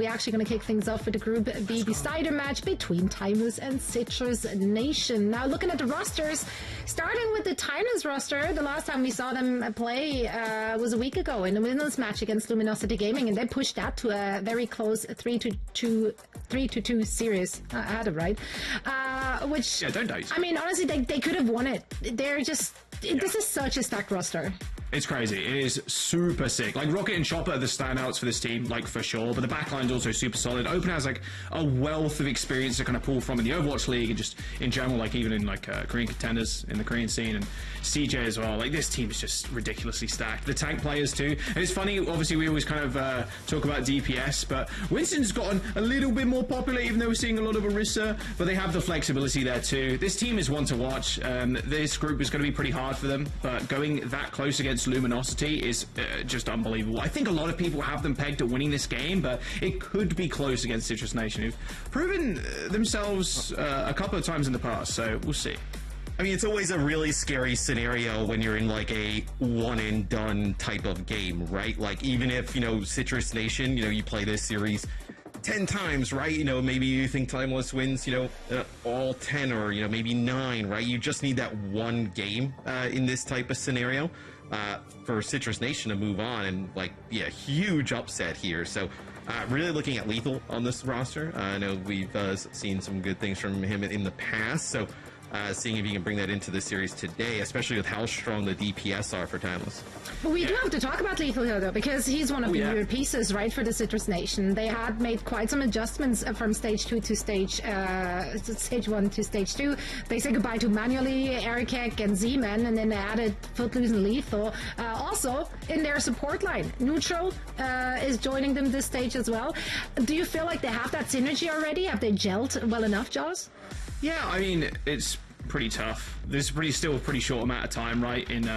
we're actually going to kick things off with the Group B decider match between Timeless and Citrus Nation. Now, looking at the rosters, starting with the Timeless roster, the last time we saw them play was a week ago in the winners match against Luminosity Gaming, and they pushed that to a very close 3-2 series. I had it right. Which, yeah, don't doubt. I mean, honestly, they could have won it. They're just... This is such a stacked roster. It's crazy. It is super sick. Like, Rocket and Chopper are the standouts for this team, like, for sure. But the backline's also super solid. Open has, like, a wealth of experience to kind of pull from in the Overwatch League and just in general, like, even in, like, Korean contenders in the Korean scene and CJ as well. Like, this team is just ridiculously stacked. The tank players, too. And it's funny, obviously, we always kind of talk about DPS, but Winston's gotten a little bit more popular, even though we're seeing a lot of Orisa, but they have the flexibility there, too. This team is one to watch. This group is going to be pretty hard for them, but going that close against Luminosity is just unbelievable. I think a lot of people have them pegged at winning this game, but it could be close against Citrus Nation, who've proven themselves a couple of times in the past, so we'll see. I mean, it's always a really scary scenario when you're in like a one and done type of game, right? Like, even if, you know, Citrus Nation, you know, you play this series 10 times, right? You know, maybe you think Timeless wins, you know, all 10 or, you know, maybe 9, right? You just need that one game in this type of scenario for Citrus Nation to move on and, like, be a huge upset here. So really looking at Lethal on this roster. I know we've seen some good things from him in the past, so seeing if he can bring that into the series today, especially with how strong the DPS are for Timeless. But we do have to talk about Lethal here, though, because he's one of the newer pieces, right, for the Citrus Nation. They had made quite some adjustments from stage 2 to stage 1 to stage 2. They said goodbye to Manually, Erikek, and Z-Man, and then they added Footloose and Lethal. Also, in their support line, Neutral is joining them this stage as well. Do you feel like they have that synergy already? Have they gelled well enough, Jaws? Yeah, I mean, it's pretty tough. This is still a pretty short amount of time, right, in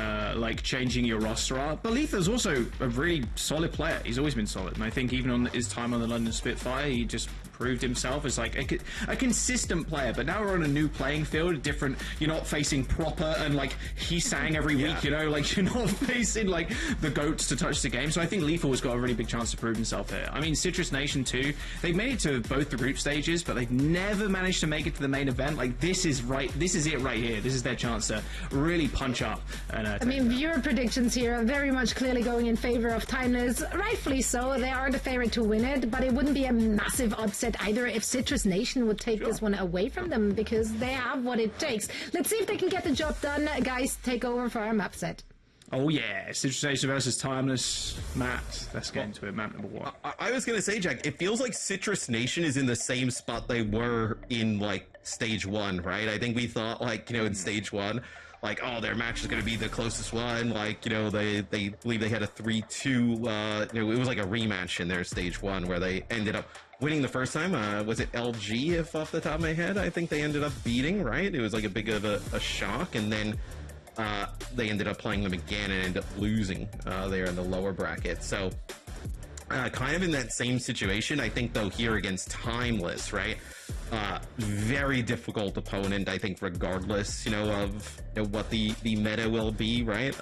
like changing your roster up. But Lethal's also a really solid player. He's always been solid, and I think even on his time on the London Spitfire, he just proved himself as like a consistent player. But now we're on a new playing field, different. You're not facing proper and like he sang every week, you know, like you're not facing like the GOATs to touch the game. So I think Lethal has got a really big chance to prove himself here. I mean, Citrus Nation too, they've made it to both the group stages, but they've never managed to make it to the main event. Like this is it right here. This is their chance to really punch up. And I mean, viewer predictions here are very much clearly going in favor of Timeless. Rightfully so. They are the favorite to win it, but it wouldn't be a massive upset either if Citrus Nation would take this one away from them, because they have what it takes. Let's see if they can get the job done. Guys, take over for our map set. Oh yeah, Citrus Nation versus Timeless. Matt, let's get into it. Map number 1. I was going to say, Jack, it feels like Citrus Nation is in the same spot they were in, like, stage 1, right? I think we thought, like, you know, in stage 1, like, oh, their match is going to be the closest one. Like, you know, they believe they had a 3-2, you know, it was like a rematch in their stage 1 where they ended up winning the first time. Was it LG, if off the top of my head? I think they ended up beating, right? It was like a big of a shock, and then they ended up playing them again and ended up losing there in the lower bracket. So kind of in that same situation, I think, though, here against Timeless, right? Very difficult opponent, I think, regardless, you know, of what the meta will be, right?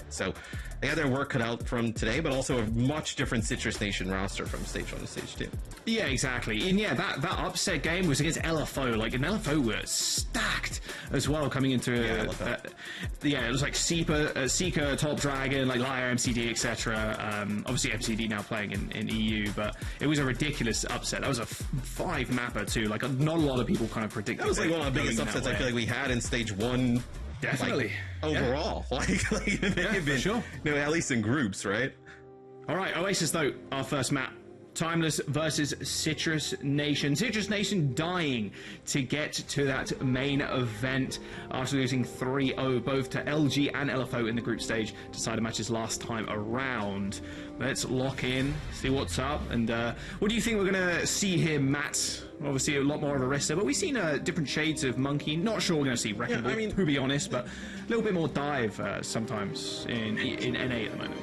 So they had their work cut out from today, but also a much different Citrus Nation roster from stage 1 to stage 2. Yeah, exactly. And yeah, that upset game was against LFO. Like, and LFO were stacked as well coming into it was like Seeker, Top Dragon, like Liar, MCD, etc. Obviously MCD now playing in EU, but it was a ridiculous upset. That was a 5-mapper too. Like, not a lot of people kind of predicted. That was like one of the biggest upsets I feel like we had in stage 1. Definitely. Like, overall. Like it may have been, sure. You know, at least in groups, right? All right, Oasis, though, our first map. Timeless versus Citrus Nation. Citrus Nation dying to get to that main event after losing 3-0 both to LG and LFO in the group stage decider matches last time around. Let's lock in, see what's up, and what do you think we're going to see here, Matt? Obviously a lot more of Orisa, but we've seen different shades of Monkey. Not sure we're going to see Wrecking Ball, to be honest, but a little bit more dive sometimes in NA at the moment.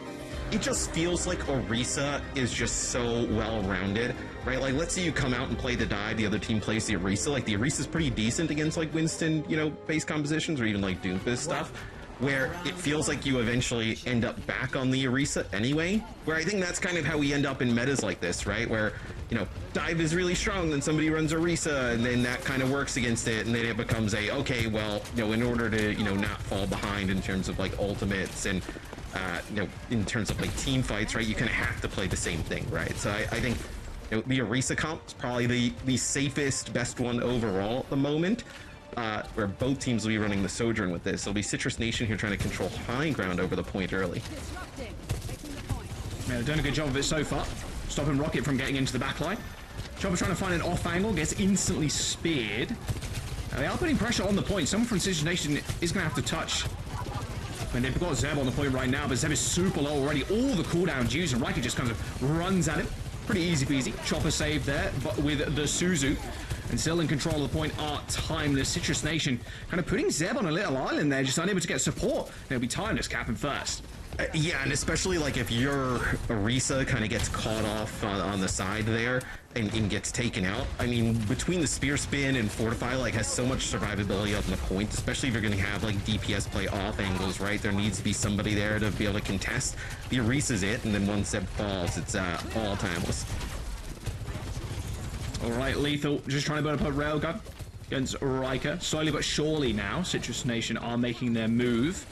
It just feels like Orisa is just so well-rounded, right? Like, let's say you come out and play the dive, the other team plays the Orisa. Like, the Orisa's pretty decent against, like, Winston, you know, base compositions, or even, like, Doomfist stuff, where it feels like you eventually end up back on the Orisa anyway, where I think that's kind of how we end up in metas like this, right? Where you know, dive is really strong, then somebody runs Orisa, and then that kind of works against it, and then it becomes a, okay, well, you know, in order to, you know, not fall behind in terms of like ultimates and, you know, in terms of like team fights, right, you kind of have to play the same thing, right? So I think, you know, the Orisa comp is probably the safest, best one overall at the moment. Where both teams will be running the Sojourn with this. It'll be Citrus Nation here trying to control high ground over the point early. Yeah, they've done a good job of it so far. Stopping Rocket from getting into the back line. Chopper trying to find an off angle, gets instantly speared. Now, they are putting pressure on the point. Someone from Citrus Nation is going to have to touch. And they've got Zeb on the point right now, but Zeb is super low already. All the cooldowns used, and Riker just kind of runs at him. Pretty easy peasy. Chopper saved there, but with the Suzu. And still in control of the point are Timeless. Citrus Nation kind of putting Zeb on a little island there, just unable to get support. It'll be Timeless capping first. Yeah, and especially like if your Orisa kind of gets caught off on the side there and gets taken out. I mean, between the Spear Spin and Fortify, like, has so much survivability on the point, especially if you're going to have like DPS play off angles, right? There needs to be somebody there to be able to contest. The Orisa's it, and then once Zeb falls, it's all Timeless. All right, Lethal just trying to build up a railgun against Riker. Slowly but surely now, Citrus Nation are making their move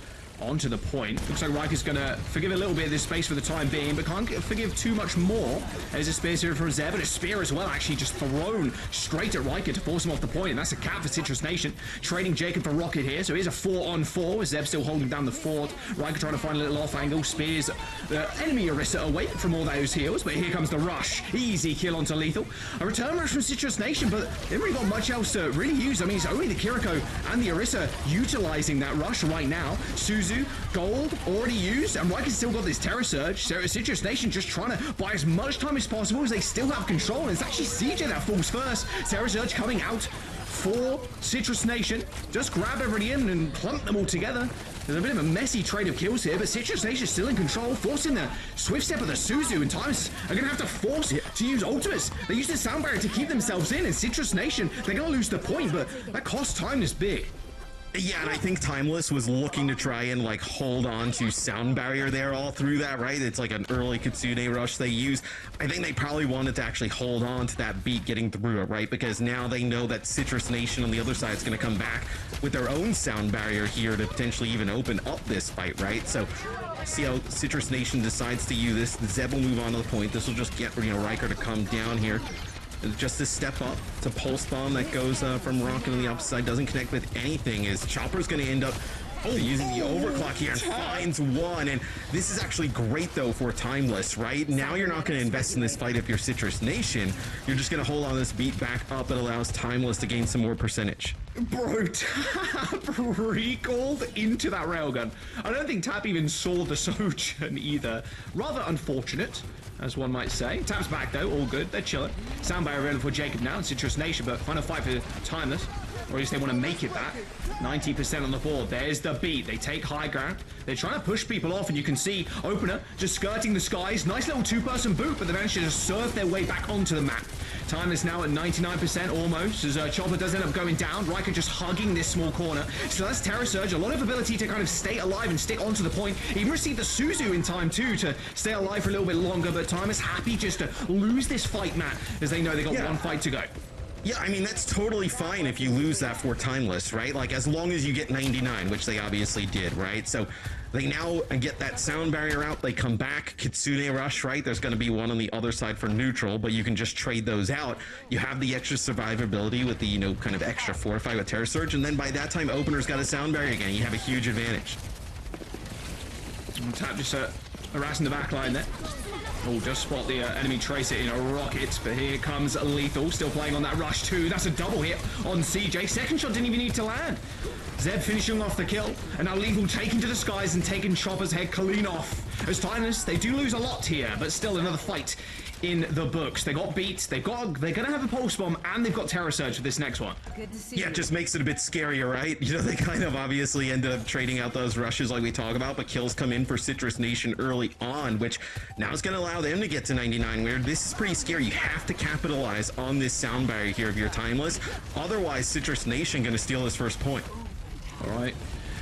onto the point. Looks like Riker's going to forgive a little bit of this space for the time being, but can't forgive too much more. There's a spear here from Zeb, and a spear as well, actually just thrown straight at Riker to force him off the point, and that's a cap for Citrus Nation. Trading Jacob for Rocket here, so here's a 4-on-4 with Zeb still holding down the fort. Riker trying to find a little off angle, spears the enemy Orisa away from all those heals, but here comes the rush. Easy kill onto Lethal. A return rush from Citrus Nation, but they haven't really got much else to really use. I mean, it's only the Kiriko and the Orisa utilizing that rush right now. Suzu, gold already used, and Riker's still got this Terror Surge. So Citrus Nation just trying to buy as much time as possible as they still have control, and it's actually CJ that falls first. Terror Surge coming out for Citrus Nation. Just grab everybody in and clump them all together. There's a bit of a messy trade of kills here, but Citrus Nation still in control, forcing the swift step of the Suzu, and Timeless are going to have to force to use ultimates. They use the sound barrier to keep themselves in, and Citrus Nation, they're going to lose the point, but that cost Timeless big. Yeah, and I think Timeless was looking to try and like hold on to sound barrier there all through that, right? It's like an early Kitsune rush they use. I think they probably wanted to actually hold on to that beat getting through it, right? Because now they know that Citrus Nation on the other side is going to come back with their own sound barrier here to potentially even open up this fight, right? So see how Citrus Nation decides to use this. Zeb will move on to the point. This will just get, you know, Riker to come down here. Just a step up to Pulse Bomb that goes from Rocket on the opposite side, doesn't connect with anything, as Chopper's going to end up using the overclock here and finds one. And this is actually great though for Timeless, right? Now you're not going to invest in this fight if you're Citrus Nation. You're just going to hold on this beat back up. It allows Timeless to gain some more percentage. Bro, Tap recalled into that railgun. I don't think Tap even saw the Sojourn either. Rather unfortunate, as one might say. Tap's back though, all good, they're chilling. Sound barrier available for Jacob now and Citrus Nation, but final fight for Timeless. Or at least they want to make it that. 90% on the board. There's the beat. They take high ground. They're trying to push people off, and you can see Opener just skirting the skies. Nice little two-person boot, but they managed to just surf their way back onto the map. Time is now at 99% almost, as Chopper does end up going down. Riker just hugging this small corner. So that's Terror Surge. A lot of ability to kind of stay alive and stick onto the point. Even received the Suzu in time too to stay alive for a little bit longer, but Time is happy just to lose this fight, Matt, as they know they got one fight to go. Yeah, I mean, that's totally fine if you lose that for Timeless, right? Like, as long as you get 99, which they obviously did, right? So they now get that sound barrier out. They come back. Kitsune Rush, right? There's going to be one on the other side for neutral, but you can just trade those out. You have the extra survivability with the, you know, kind of extra Fortify with Terror Surge, and then by that time, Opener's got a sound barrier again. You have a huge advantage. Tap just harassing the back line there. Oh, just spot the enemy Tracer in a rocket, but here comes Lethal, still playing on that rush too. That's a double hit on CJ. Second shot didn't even need to land. Zeb finishing off the kill, and now Lethal taking to the skies and taking Chopper's head clean off. As Timeless, they do lose a lot here, but still another fight in the books. They got beat, they're gonna have a Pulse Bomb, and they've got Terror Surge for this next one. Good to see you. It just makes it a bit scarier, right? You know, they kind of obviously ended up trading out those rushes like we talk about, but kills come in for Citrus Nation early on, which now is gonna allow them to get to 99, where this is pretty scary. You have to capitalize on this sound barrier here if you're Timeless. Otherwise, Citrus Nation gonna steal his first point. All right.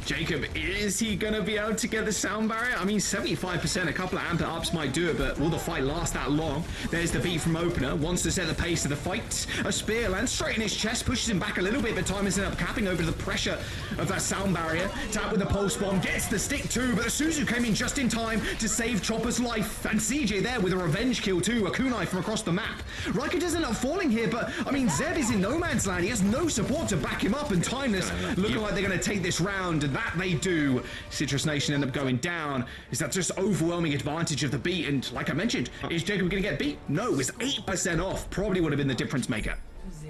Jacob, is he going to be able to get the sound barrier? I mean, 75%, a couple of amp ups might do it, but will the fight last that long? There's the beat from Opener, wants to set the pace of the fight. A spear lands straight in his chest, pushes him back a little bit, but Timeless ends up capping over the pressure of that sound barrier. Tap with the pulse bomb, gets the stick too, but the Suzu came in just in time to save Chopper's life. And CJ there with a revenge kill too, a kunai from across the map. Riker does end up falling here, but I mean, Zeb is in no man's land. He has no support to back him up, and Timeless looking like they're going to take this round, and that they do. Citrus Nation end up going down. Is that just overwhelming advantage of the beat? And like I mentioned, is Jacob going to get beat? No, it's 8% off. Probably would have been the difference maker.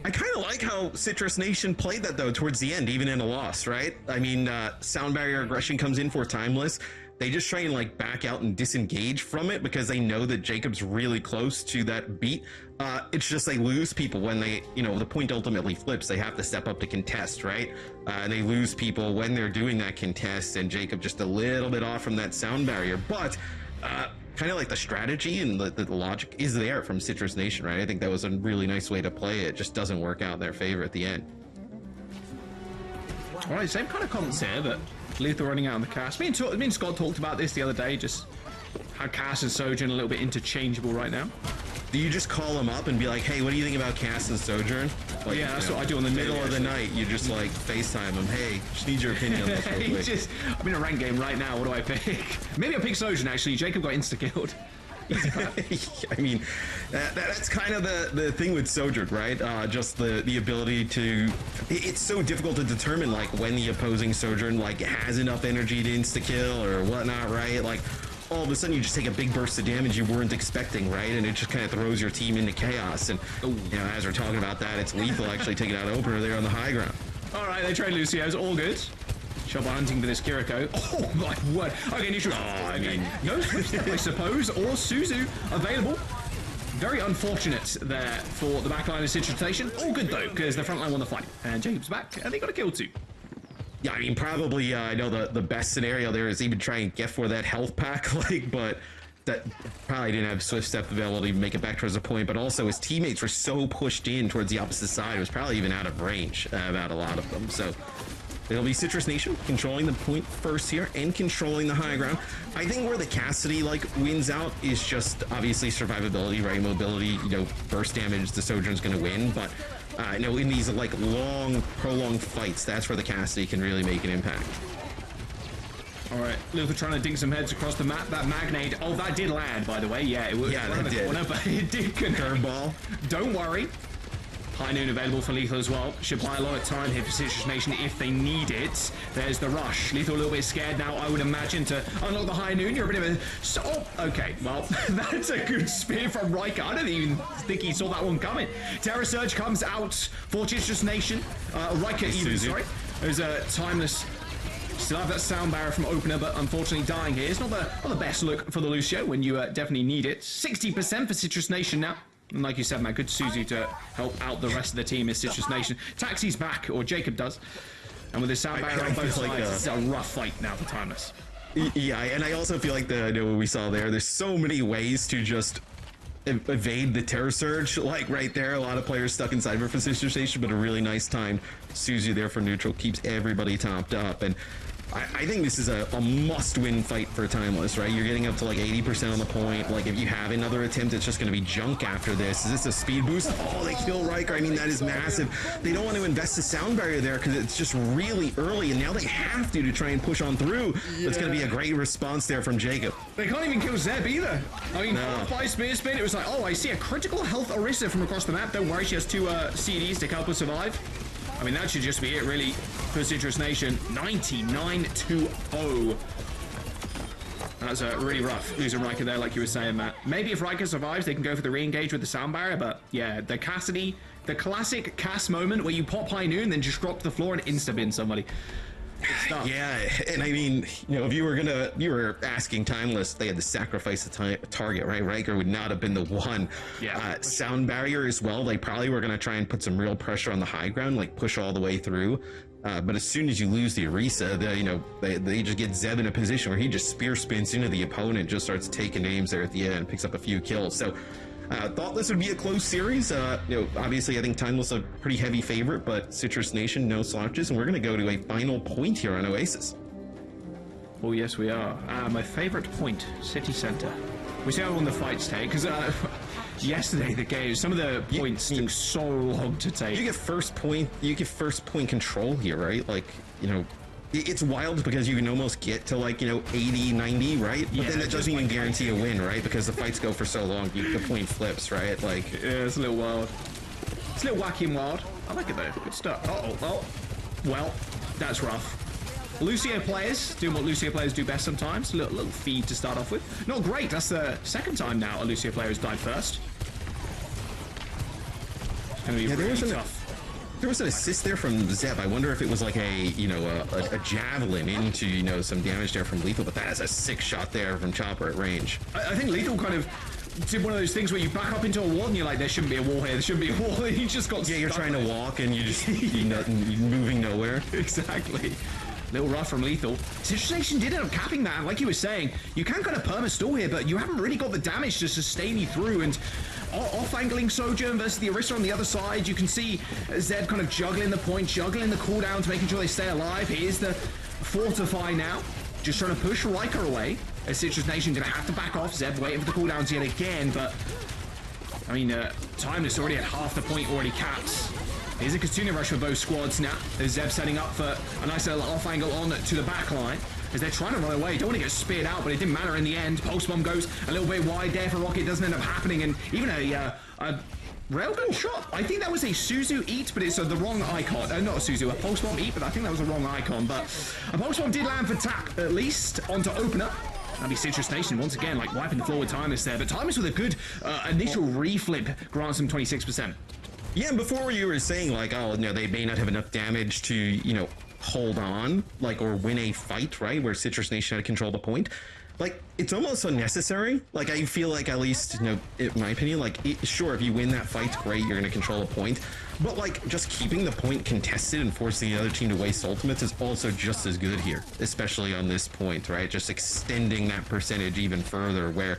I kind of like how Citrus Nation played that though towards the end, even in a loss, right? I mean, sound barrier aggression comes in for Timeless. They just try and like back out and disengage from it because they know that Jacob's really close to that beat. It's just they lose people when they, you know, the point ultimately flips. They have to step up to contest, right? And they lose people when they're doing that contest, and Jacob just a little bit off from that sound barrier. But kind of like the strategy and the logic is there from Citrus Nation, right? I think that was a really nice way to play it. It just doesn't work out in their favor at the end. All right, same kind of comments here, but Lethal running out on the cast. Me and Scott talked about this the other day, just how Cass and Sojourn a little bit interchangeable right now. Do you just call them up and be like, hey, what do you think about Cass and Sojourn? Like, yeah, that's what I do on the middle of the night. You just like FaceTime them. Hey, just need your opinion on this real quick. I'm in a ranked game right now. What do I pick? Maybe I'll pick Sojourn, actually. Jacob got insta-killed. I mean, that's kind of the thing with Sojourn, right? Just the ability to... It's so difficult to determine, like, when the opposing Sojourn, like, has enough energy to insta-kill or whatnot, right? Like, all of a sudden you just take a big burst of damage you weren't expecting, right? And it just kind of throws your team into chaos. And, you know, as we're talking about that, it's Lethal actually taking out Opener there on the high ground. All right, they trade Lucio's. All good. Chopper hunting for this Kiriko. Oh my word. Okay, neutral. Oh, I mean, no switch step, I suppose, or Suzu available. Very unfortunate there for the backline of Citrus Nation. All good though, because the front line won the fight. And Jacob's back, and they got a kill too. Yeah, I mean, probably, I know the best scenario there is even try and get for that health pack, like, but that probably didn't have swift step available to make it back towards the point, but also his teammates were so pushed in towards the opposite side, it was probably even out of range about a lot of them, so it'll be Citrus Nation controlling the point first here and controlling the high ground. I think where the Cassidy, like, wins out is just obviously survivability, right? Mobility, you know, burst damage, the Sojourn's gonna win, but you know, in these like long, prolonged fights, that's where the Cassidy can really make an impact. All right, Luther trying to dig some heads across the map. That Magnade, oh, that did land, by the way. Yeah, it was around the corner, but it did connect. Curveball. Don't worry. High Noon available for Lethal as well. Should buy a lot of time here for Citrus Nation if they need it. There's the rush. Lethal a little bit scared now, I would imagine, to unlock the High Noon. You're a bit of a... Oh, okay, well, that's a good spear from Riker. I don't even think he saw that one coming. Terror Surge comes out for Citrus Nation. Riker even, sorry. There's a Timeless... Still have that sound barrier from Opener, but unfortunately dying here. It's not the best look for the Lucio when you definitely need it. 60% for Citrus Nation now. And like you said, man, good Suzu to help out the rest of the team is Citrus Nation. Taxi's back, or Jacob does. And with his sound barrier on both sides, it's a rough fight now for Timeless. Yeah, and I also feel like you know, what we saw there's so many ways to just evade the Terror Surge, like right there. A lot of players stuck inside for Citrus Nation, but a really nice time. Suzu there for neutral keeps everybody topped up. And I think this is a must-win fight for Timeless, right? You're getting up to like 80% on the point. Like, if you have another attempt, it's just going to be junk after this. Is this a speed boost? Oh, they kill Riker. I mean, that is massive. They don't want to invest the sound barrier there because it's just really early, and now they have to try and push on through. Yeah. It's going to be a great response there from Jacob. They can't even kill Zeb either. I mean, by spear spin, it was like, oh, I see a critical health Orisa from across the map. Don't worry, she has 2 CDs to help her survive. I mean, that should just be it, really, for Citrus Nation. 99-0. That's really rough losing Riker there, like you were saying, Matt. Maybe if Riker survives, they can go for the re-engage with the sound barrier, but yeah, the Cassidy, the classic Cass moment where you pop High Noon, then just drop to the floor and insta-bin somebody. Yeah, and I mean, you know, if you were asking Timeless, they had to sacrifice the target, right? Riker would not have been the one. Yeah. Sound barrier as well. They probably were going to try and put some real pressure on the high ground, like push all the way through. But as soon as you lose the Orisa, they just get Zeb in a position where he just spear spins into the opponent, just starts taking names there at the end, picks up a few kills. So thought this would be a close series. Obviously, I think Timeless a pretty heavy favorite, but Citrus Nation, no slouches, and we're going to go to a final point here on Oasis. Oh, yes, we are. My favorite point, city center. We see how long the fights take, because yesterday the game, some of the points took so long to take. You get first point control here, right? Like, you know, it's wild because you can almost get to, like, you know, 80, 90, right? But then it doesn't even guarantee a win, right? Because the fights go for so long, the point flips, right? Like, yeah, it's a little wild. It's a little wacky and wild. I like it though. Good stuff. Oh, well, that's rough. Lucio players doing what Lucio players do best sometimes. A little feed to start off with. Not great. That's the second time now a Lucio player has died first. It's going to be really tough. There was an assist there from Zeb. I wonder if it was like a javelin into, you know, some damage there from Lethal, but that is a sick shot there from Chopper at range. I think Lethal kind of did one of those things where you back up into a wall and you're like, there shouldn't be a wall here, there shouldn't be a wall. You just got you're trying to walk and you just you're moving nowhere. Exactly. Little rough from Lethal. Situation did end up capping that, and like you were saying, you can kind of perma-stall here, but you haven't really got the damage to sustain you through, and off-angling Sojourn versus the Orisa on the other side, you can see Zeb kind of juggling the point, juggling the cooldowns, making sure they stay alive. Here's the Fortify now, just trying to push Riker away, as Citrus Nation gonna have to back off. Zeb waiting for the cooldowns yet again, but I mean, Timeless already had half the point already capped. Here's a Kastuna rush for both squads now. There's Zeb setting up for a nice little off angle on to the back line as they're trying to run away. Don't want to get speared out, but it didn't matter in the end. Pulse Bomb goes a little bit wide there for Rocket. Doesn't end up happening, and even a railgun shot. I think that was a Suzu eat, but it's the wrong icon. Not a Suzu, a Pulse Bomb eat, but I think that was the wrong icon. But a Pulse Bomb did land for Tap, at least, onto Opener. That'd be Citrus Nation once again, like wiping the floor with Timeless there. But Timeless with a good initial reflip grants him 26%. Yeah, and before you were saying, like, oh, no, they may not have enough damage to, you know, hold on, like, or win a fight, right, where Citrus Nation had to control the point. Like, it's almost unnecessary. Like, I feel like, at least, you know, in my opinion, like, sure, if you win that fight, great, you're going to control a point. But, like, just keeping the point contested and forcing the other team to waste ultimates is also just as good here, especially on this point, right? Just extending that percentage even further, where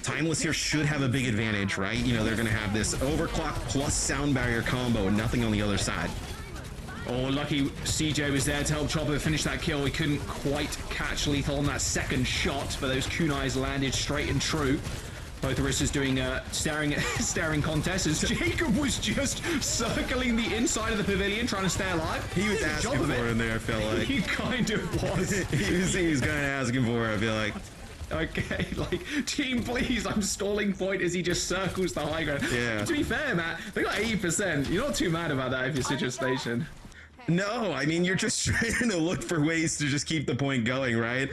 Timeless here should have a big advantage, right? You know, they're going to have this overclock plus sound barrier combo and nothing on the other side. Oh, lucky CJ was there to help Chopper finish that kill. He couldn't quite catch Lethal on that second shot, but those kunais landed straight and true. Both Orisas doing staring contests as Jacob was just circling the inside of the pavilion trying to stay alive. He was asking for it in there, I feel like. He kind of was. he was kind of asking for it, I feel like. Okay, like, team, please, I'm stalling point as he just circles the high ground. Yeah. To be fair, Matt, they got 80%. You're not too mad about that if you're Citrus Nation. No, I mean, you're just trying to look for ways to just keep the point going, right?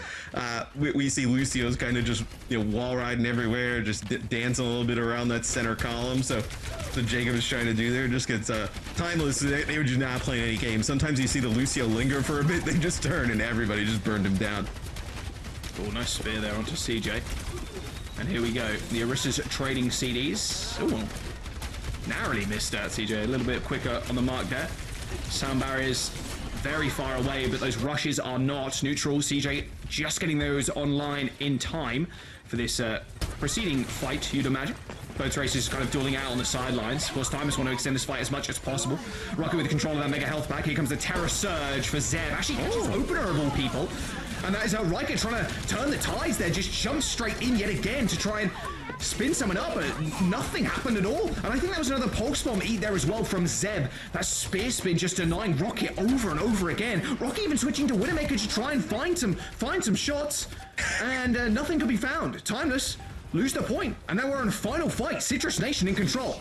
We see Lucio's kind of just, you know, wall riding everywhere, just dancing a little bit around that center column. So Jacob is trying to do there just gets Timeless. They were just not playing any games. Sometimes you see the Lucio linger for a bit, they just turn and everybody just burned him down. Oh, nice spear there onto CJ. And here we go. The Orisa's trading CDs. Oh, narrowly missed that, CJ. A little bit quicker on the mark there. Sound barriers very far away, but those rushes are not neutral. CJ just getting those online in time for this preceding fight, you'd imagine. Both races kind of dueling out on the sidelines. Of course, Timeless want to extend this fight as much as possible. Rocket with control of that mega health back. Here comes the Terror Surge for Zeb. Actually, catches Opener of all people. And that is how Riker trying to turn the tides there. Just jump straight in yet again to try and spin someone up, but nothing happened at all. And I think that was another Pulse Bomb eat there as well from Zeb. That spear spin just denying Rocket over and over again. Rocket even switching to Widowmaker to try and find some shots. And nothing could be found. Timeless lose the point. And now we're in a final fight. Citrus Nation in control.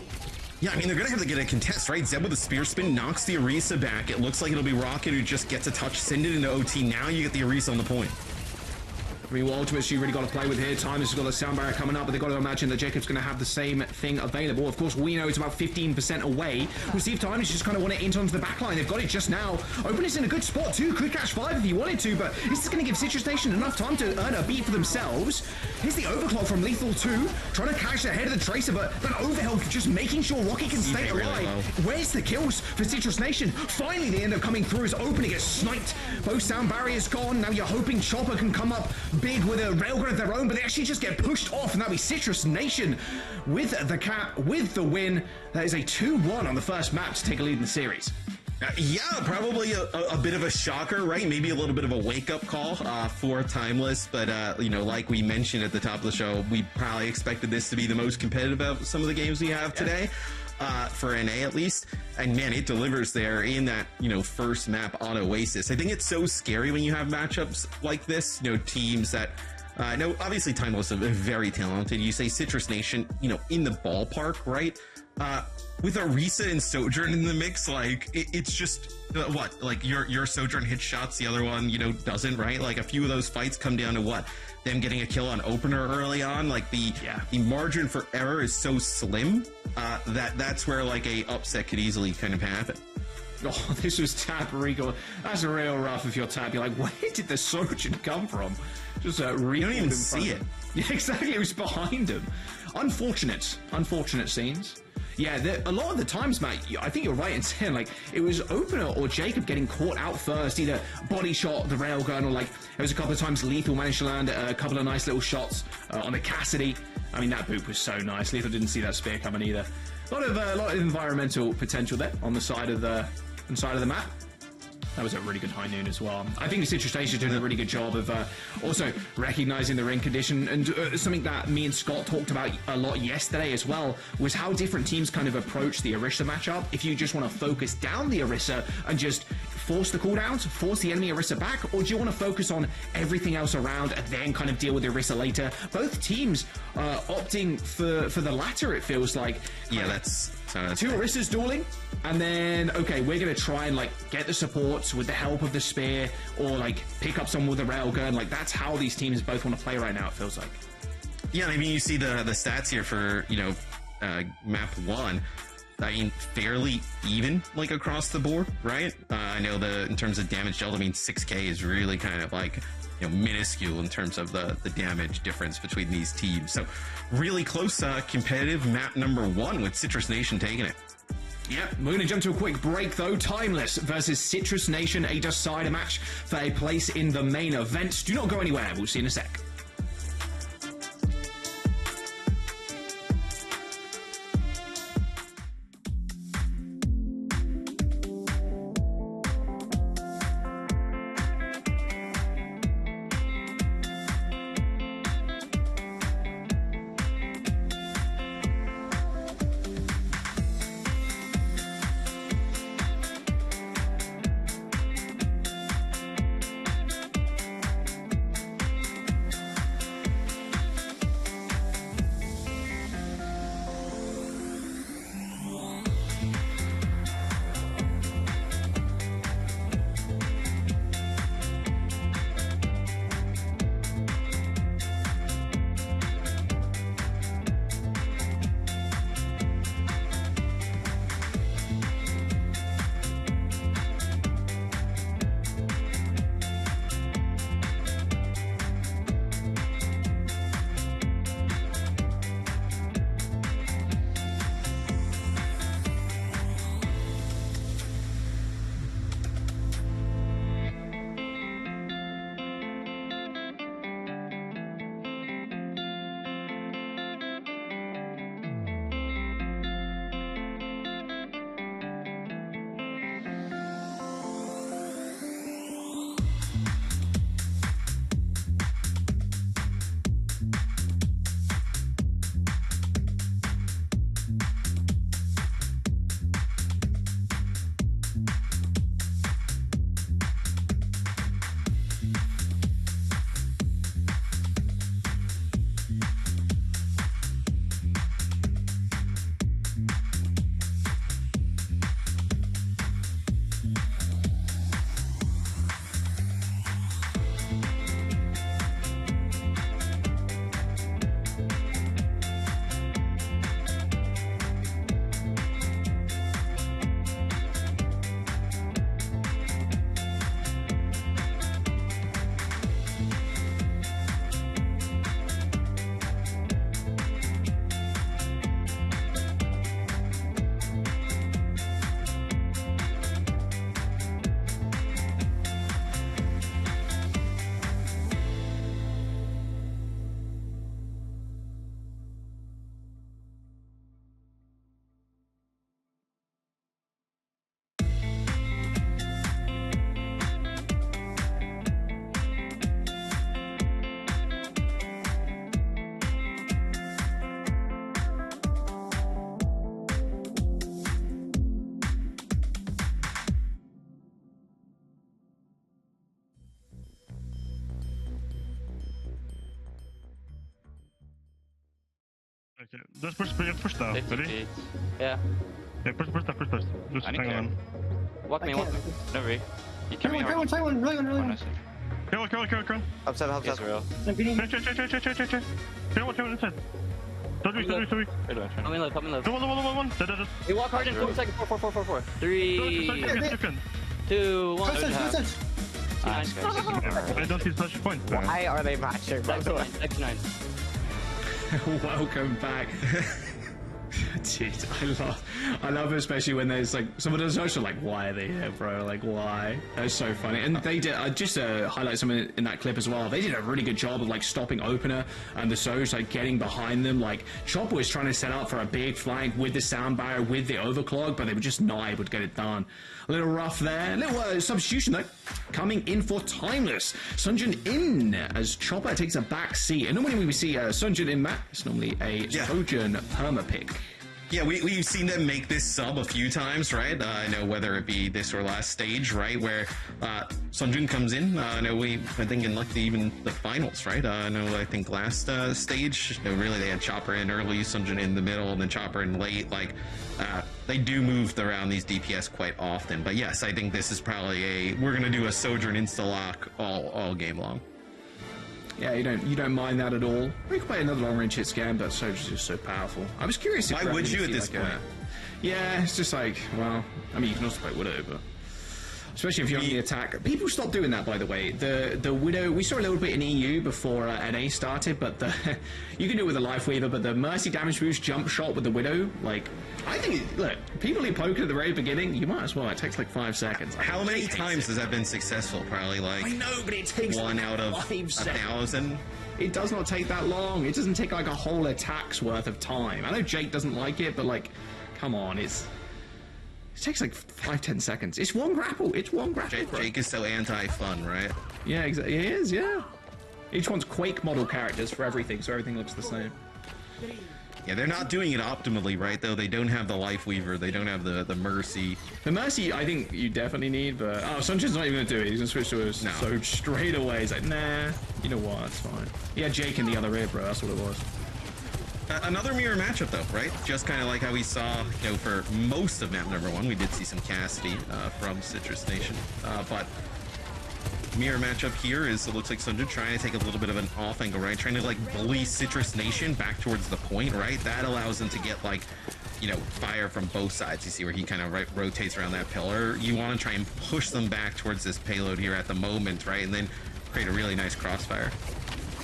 Yeah, I mean, they're going to have to get a contest, right? Zeb with a spear spin knocks the Orisa back. It looks like it'll be Rocket who just gets a touch, send it into OT. Now you get the Orisa on the point. I mean, Ultimates you really got to play with here. Timeless has got a sound barrier coming up, but they've got to imagine that Jacob's going to have the same thing available. Of course, we know it's about 15% away. We'll see if Timeless just kind of want to int onto the backline. They've got it just now. Opener's in a good spot too. Could catch 5 if he wanted to, but this is going to give Citrus Nation enough time to earn a beat for themselves. Here's the overclock from Lethal 2, trying to catch the head of the Tracer, but that overhealth just making sure Rocky can stay alive. Really Where's the kills for Citrus Nation? Finally, they end up coming through as Opener gets sniped. Both sound barriers gone. Now you're hoping Chopper can come up big with a railgun of their own, but they actually just get pushed off, and that'll be Citrus Nation with the cap, with the win. That is a 2-1 on the first match to take a lead in the series. Yeah, probably a bit of a shocker, right? Maybe a little bit of a wake-up call for Timeless, but like we mentioned at the top of the show, we probably expected this to be the most competitive of some of the games we have today, for NA at least. And man, it delivers there in that first map on Oasis. I think it's so scary when you have matchups like this. Teams that. No, obviously Timeless is very talented. You say Citrus Nation, in the ballpark, right? With Orisa and Sojourn in the mix, like it's just your Sojourn hits shots, the other one doesn't, right? Like a few of those fights come down to them getting a kill on opener early on. Like the margin for error is so slim that's where like a upset could easily kind of happen. Oh, this was Tap Regal. That's real rough if you're Tap. You're like, where did the Sojourn come from? Just you don't even see it. Yeah, exactly. It was behind him. Unfortunate scenes. Yeah, a lot of the times, Matt, I think you're right in saying, like, it was Opener or Jacob getting caught out first, either body shot the railgun, or, like, there was a couple of times Lethal managed to land a couple of nice little shots on a Cassidy. I mean, that boop was so nice. Lethal didn't see that spear coming either. A lot of environmental potential there on the side of the map. That was a really good high noon as well. I think the Citrus Nation is doing a really good job of also recognizing the ring condition, and something that me and Scott talked about a lot yesterday as well was how different teams kind of approach the Orisa matchup. If you just want to focus down the Orisa and just force the cooldowns, force the enemy Orisa back, or do you want to focus on everything else around and then kind of deal with the Orisa later? Both teams opting for the latter, it feels like. Yeah, that's two Orisas dueling, and then okay, we're gonna try and like get the supports with the help of the spear, or like pick up someone with a railgun. Like that's how these teams both want to play right now, it feels like. Yeah, I mean, you see the stats here for map 1. I mean, fairly even, like, across the board, right? I know in terms of damage dealt, I mean, 6k is really kind of like minuscule in terms of the damage difference between these teams. So really close, competitive map number 1 with Citrus Nation taking it. Yeah, we're going to jump to a quick break though. Timeless versus Citrus Nation, a decider match for a place in the main event. Do not go anywhere. We'll see you in a sec. Okay. Just push down. Ready? Yeah. Yeah, push. Just hang on. Walk me. No way. You Try one. Curl. Upside. Check. Kill one inside. Don't be. Come in low. One. You walk hard in 4 seconds. 4. 3, 2, 1. Nice, guys. I don't see such points. Why are they matching? X9. Welcome back. Dude, I love it, especially when there's like someone does social, like, why are they here, bro? Like, why? That's so funny. And they did just highlight something in that clip as well. They did a really good job of like stopping Opener and the Soj, like getting behind them. Like Chopper was trying to set up for a big flank with the sound barrier, with the overclock, but they were just not able to get it done. A little rough there. A little substitution though, coming in for Timeless. Sunjin in as Chopper takes a back seat. And normally when we see Sunjin in map, it's normally a Sojourn perma pick. Yeah, we've seen them make this sub a few times, right? I know whether it be this or last stage, right? Where Sunjin comes in. I think in like even the finals, right? I think last stage, really they had Chopper in early, Sunjin in the middle, and then Chopper in late. Like, they do move around these DPS quite often. But yes, I think this is probably we're gonna do a Sojourn insta-lock all game long. Yeah, you don't mind that at all. We could play another long range hit scam, but Sojourn's just so powerful. I was curious if why would you at this point? Yeah, it's just like, well, I mean, you can also play Widow, but especially if you're on the attack. People stopped doing that, by the way. The Widow, we saw a little bit in EU before NA started, but you can do it with a Life Weaver, but the Mercy damage boost jump shot with the Widow, like, I think, look, people who poke at the very beginning, you might as well. It takes like 5 seconds. How many times has that been successful? Probably like, I know, but it takes 1 out of 1,000. It does not take that long. It doesn't take like a whole attack's worth of time. I know Jake doesn't like it, but like, come on, it takes like 5-10 seconds. It's one grapple. Jake is so anti-fun, right? Yeah, exactly. He is, yeah. Each one's Quake model characters for everything, so everything looks the same. Yeah, they're not doing it optimally, right, though. They don't have the Life Weaver. They don't have the Mercy. The Mercy, I think you definitely need, but... Oh, Sunjin's not even going to do it. He's going to switch to a Soj straight away. He's like, nah, you know what, it's fine. He had Jake in the other ear, bro. That's what it was. Another mirror matchup, though, right? Just kind of like how we saw, for most of map number 1. We did see some Cassidy from Citrus Nation, but... mirror matchup here is, it looks like Sunjin trying to take a little bit of an off angle, right? Trying to like bully Citrus Nation back towards the point, right? That allows them to get like, fire from both sides. You see where he kind of rotates around that pillar. You want to try and push them back towards this payload here at the moment, right? And then create a really nice crossfire.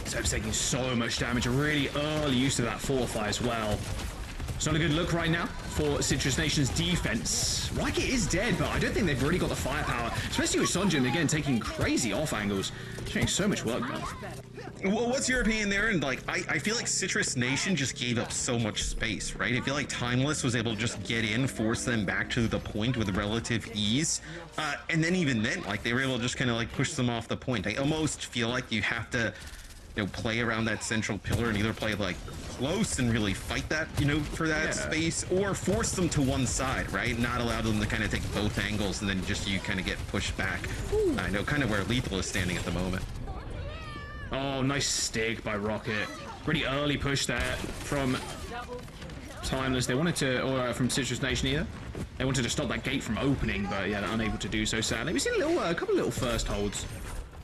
So it's taking so much damage. A really early use of that fortify as well. It's not a good look right now for Citrus Nation's defense. Rocket is dead, but I don't think they've really got the firepower, especially with Sunjin, again, taking crazy off angles. It's getting so much work done. Well, what's your opinion there? And like, I feel like Citrus Nation just gave up so much space, right? I feel like Timeless was able to just get in, force them back to the point with relative ease. And then even then, like, they were able to just kind of like push them off the point. I almost feel like you have to, play around that central pillar and either play like close and really fight that, for that space, or force them to one side, right? Not allow them to kind of take both angles and then just you kind of get pushed back. I know kind of where Lethal is standing at the moment. Oh, nice stick by Rocket. Pretty early push there from Timeless. They wanted to, or from Citrus Nation either. They wanted to stop that gate from opening, but yeah, they're unable to do so, sadly. We've seen a couple of little first holds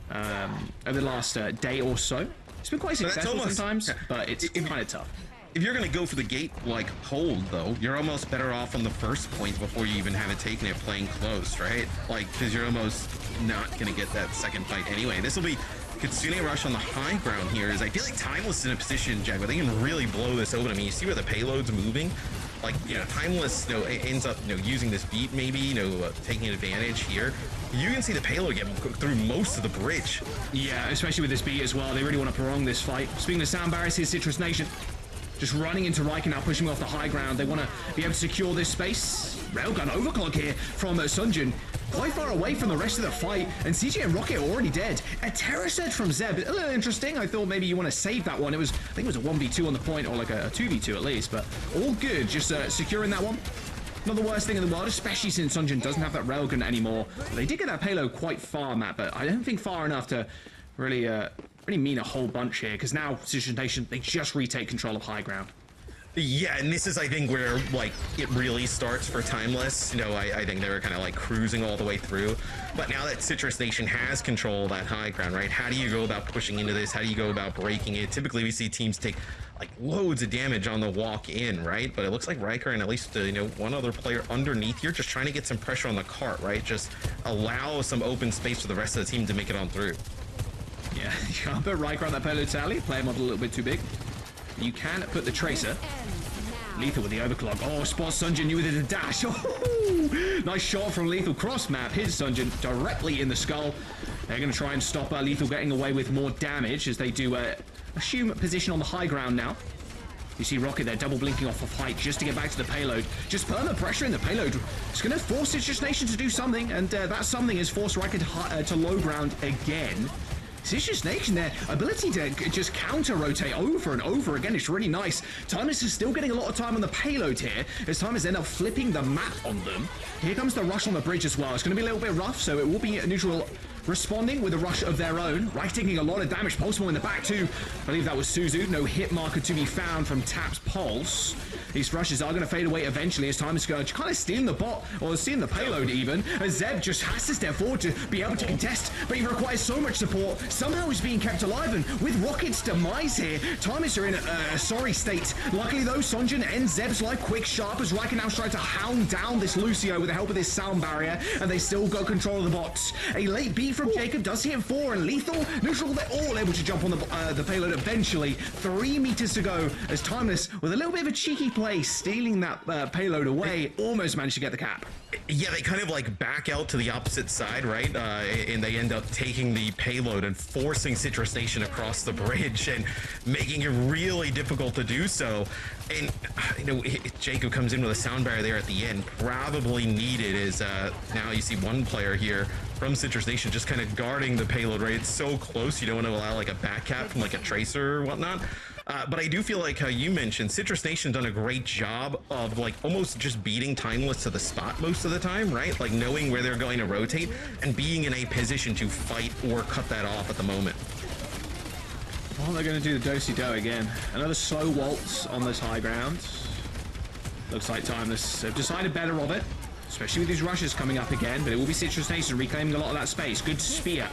over the last day or so. It's been quite successful sometimes, but it's kind of tough. If you're going to go for the gate, like, hold, though, you're almost better off on the first point before you even have it taken it playing close, right? Like, because you're almost not going to get that second fight anyway. This will be Kitsune Rush on the high ground here. I feel like Timeless is in a position, Jack, where they can really blow this open. I mean, you see where the payload's moving? Like, Timeless, ends up, using this beat maybe, taking advantage here. You can see the payload get through most of the bridge. Yeah, especially with this beat as well. They really want to prolong this fight. Speaking of sound barriers, here's Citrus Nation. Just running into Riken now, pushing off the high ground. They want to be able to secure this space. Railgun overclock here from Sunjin. Quite far away from the rest of the fight. And CJ and Rocket are already dead. A Terror Surge from Zeb. A little interesting. I thought maybe you want to save that one. I think it was a 1v2 on the point, or like a 2v2 at least. But all good. Just securing that one. Not the worst thing in the world, especially since Sunjin doesn't have that railgun anymore. They did get that payload quite far, Matt, but I don't think far enough to really mean a whole bunch here, because now Citrus Nation, they just retake control of high ground. Yeah, and this is, I think, where, like, it really starts for Timeless. You know, I think they were kind of, like, cruising all the way through. But now that Citrus Nation has control of that high ground, right, how do you go about pushing into this? How do you go about breaking it? Typically, we see teams take, like, loads of damage on the walk in, right? But it looks like Riker and at least, you know, one other player underneath here just trying to get some pressure on the cart, right? Just allow some open space for the rest of the team to make it on through. Yeah, you can't put Riker on that payload tally. Player model a little bit too big. You can put the Tracer. Lethal with the overclock. Oh, spots Sunjin with a dash. Oh, nice shot from Lethal. Cross map hits Sunjin directly in the skull. They're going to try and stop Lethal getting away with more damage as they do assume position on the high ground now. You see Rocket there double blinking off a fight just to get back to the payload. Just perma pressure in the payload. It's going to force Citrus Nation to do something, and that something is forced Riker to low ground again. Citrus Nation, their ability to just counter-rotate over and over again is really nice. Timeless is still getting a lot of time on the payload here, as Timeless end up flipping the map on them. Here comes the rush on the bridge as well. It's going to be a little bit rough, so it will be neutral responding with a rush of their own. Right, taking a lot of damage. Pulsable in the back too. I believe that was Suzu. No hit marker to be found from Tap's Pulse. These rushes are going to fade away eventually as Timeless go kind of stealing the bot, or stealing the payload even, as Zeb just has to step forward to be able to contest, but he requires so much support. Somehow he's being kept alive, and with Rocket's demise here, Timeless are in a sorry state. Luckily though, Sunjin ends Zeb's life quick sharp as Riker now tries to hound down this Lucio with the help of this sound barrier, and they still got control of the bots. A late beat from Jacob does hit 4, and Lethal, neutral, they're all able to jump on the payload eventually. 3 meters to go as Timeless, with a little bit of a cheeky play, stealing that payload away, almost managed to get the cap. Yeah, they kind of like back out to the opposite side, right? And they end up taking the payload and forcing Citrus Nation across the bridge and making it really difficult to do so. And, you know, Jacob comes in with a sound barrier there at the end, probably needed, as now you see one player here from Citrus Nation just kind of guarding the payload, right? It's so close, you don't want to allow like a back cap from like a Tracer or whatnot. But I do feel like how you mentioned, Citrus Nation done a great job of like almost just beating Timeless to the spot most of the time, right? Like knowing where they're going to rotate and being in a position to fight or cut that off at the moment. Well, they're going to do the do-si-do again. Another slow waltz on this high ground. Looks like Timeless have decided better of it, especially with these rushes coming up again, but it will be Citrus Nation reclaiming a lot of that space. Good spear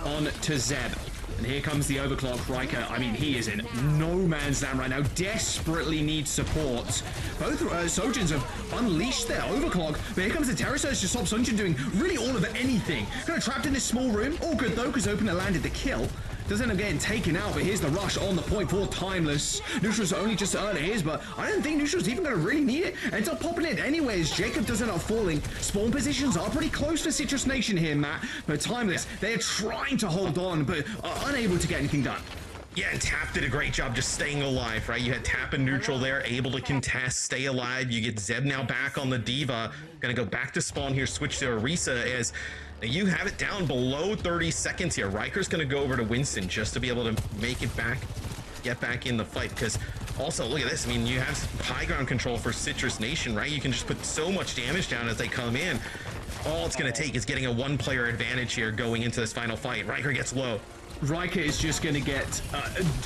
on to Zeb. And here comes the overclock. Riker, I mean, he is in no man's land right now. Desperately needs support. Both Sojins have unleashed their overclock, but here comes the Terror Surge to stop Sunjin doing really all of anything. Kind of trapped in this small room. All good though, because Opener landed the kill. Doesn't end up getting taken out, but here's the rush on the point for Timeless. Neutral's only just earned his, but I don't think Neutral's even going to really need it. Ends up popping it anyways. Jacob does end up falling. Spawn positions are pretty close for Citrus Nation here, Matt. But Timeless, they're trying to hold on, but are unable to get anything done. Yeah, and Tap did a great job just staying alive, right? You had Tap and Neutral there, able to contest, stay alive. You get Zeb now back on the Diva. Gonna go back to spawn here, switch to Orisa as you have it down below 30 seconds here. Riker's gonna go over to Winston just to be able to make it back, get back in the fight, because also, look at this. I mean, you have high ground control for Citrus Nation, right? You can just put so much damage down as they come in. All it's gonna take is getting a one-player advantage here going into this final fight. Riker gets low. Riker is just going to get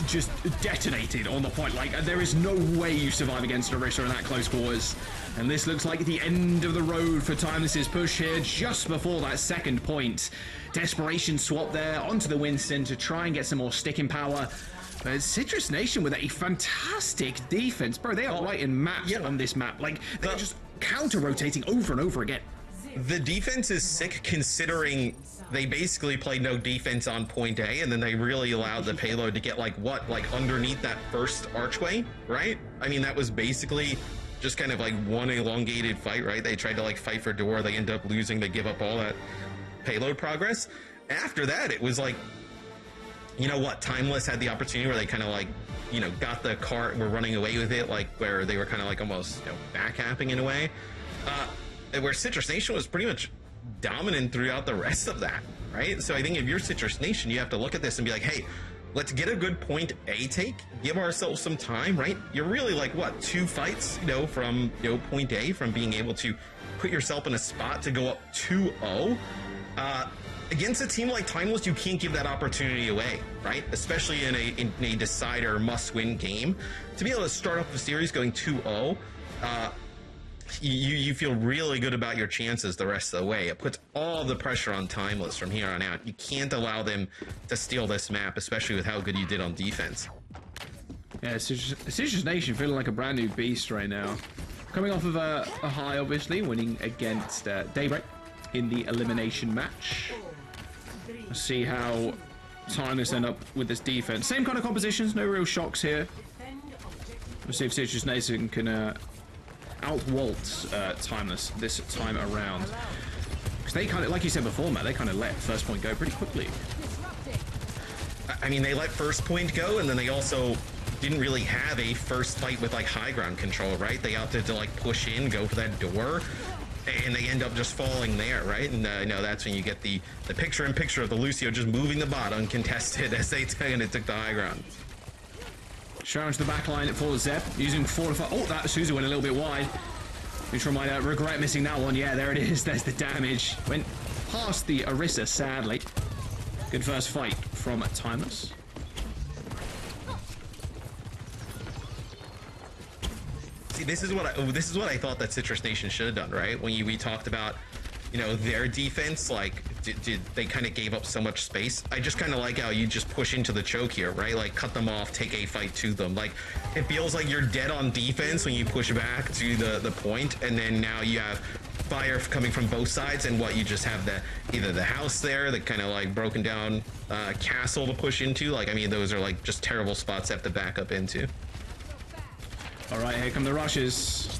just detonated on the point. Like, there is no way you survive against Orisa in that close quarters. And this looks like the end of the road for Timeless's push here just before that second point. Desperation swap there onto the Winston to try and get some more sticking power. But Citrus Nation with a fantastic defense. Bro, they are writing maps on this map. Like, they're just counter-rotating over and over again. The defense is sick considering they basically played no defense on point A, and then they really allowed the payload to get like underneath that first archway, right? I mean, that was basically just kind of like one elongated fight, right? They tried to like fight for door, they end up losing, they give up all that payload progress. After that, it was like, you know what, Timeless had the opportunity where they kind of like, you know, got the cart, were running away with it, like where they were kind of like almost, you know, backhapping in a way. Where Citrus Nation was pretty much dominant throughout the rest of that, right? So I think if you're Citrus Nation, you have to look at this and be like, hey, let's get a good point A take, give ourselves some time, right? You're really like, what, 2 fights, you know, from, you know, point A, from being able to put yourself in a spot to go up 2-0. Against a team like Timeless, you can't give that opportunity away, right? Especially in a decider must-win game. To be able to start off the series going 2-0, you feel really good about your chances the rest of the way. It puts all the pressure on Timeless from here on out. You can't allow them to steal this map, especially with how good you did on defense. Yeah, Citrus Nation feeling like a brand new beast right now. Coming off of a high, obviously, winning against Daybreak in the elimination match. Let's see how Timeless end up with this defense. Same kind of compositions, no real shocks here. Let's see if Citrus Nation can out-waltz Timeless this time around. Because they kind of, like you said before, Matt, they kind of let first point go pretty quickly. I mean, they let first point go, and then they also didn't really have a first fight with like high ground control, right? They opted to like push in, go for that door, and they end up just falling there, right? And you know, that's when you get the picture-in-picture of the Lucio just moving the bot uncontested as they took the high ground. Sharon to the back line for Zeb, using 4 to 5. Oh, that Suzu went a little bit wide. Neutral might regret missing that one. Yeah, there it is. There's the damage. Went past the Orisa, sadly. Good first fight from Timeless. See, this is what I thought that Citrus Nation should have done, right? When we talked about, you know, their defense, like, did they kind of gave up so much space? I just kind of like how you just push into the choke here, right? Like, cut them off, take a fight to them. Like, it feels like you're dead on defense when you push back to the point, and then now you have fire coming from both sides, and what you just have either the house there, the kind of like broken down castle to push into. Like, I mean, those are like just terrible spots to have to back up into. All right, here come the rushes.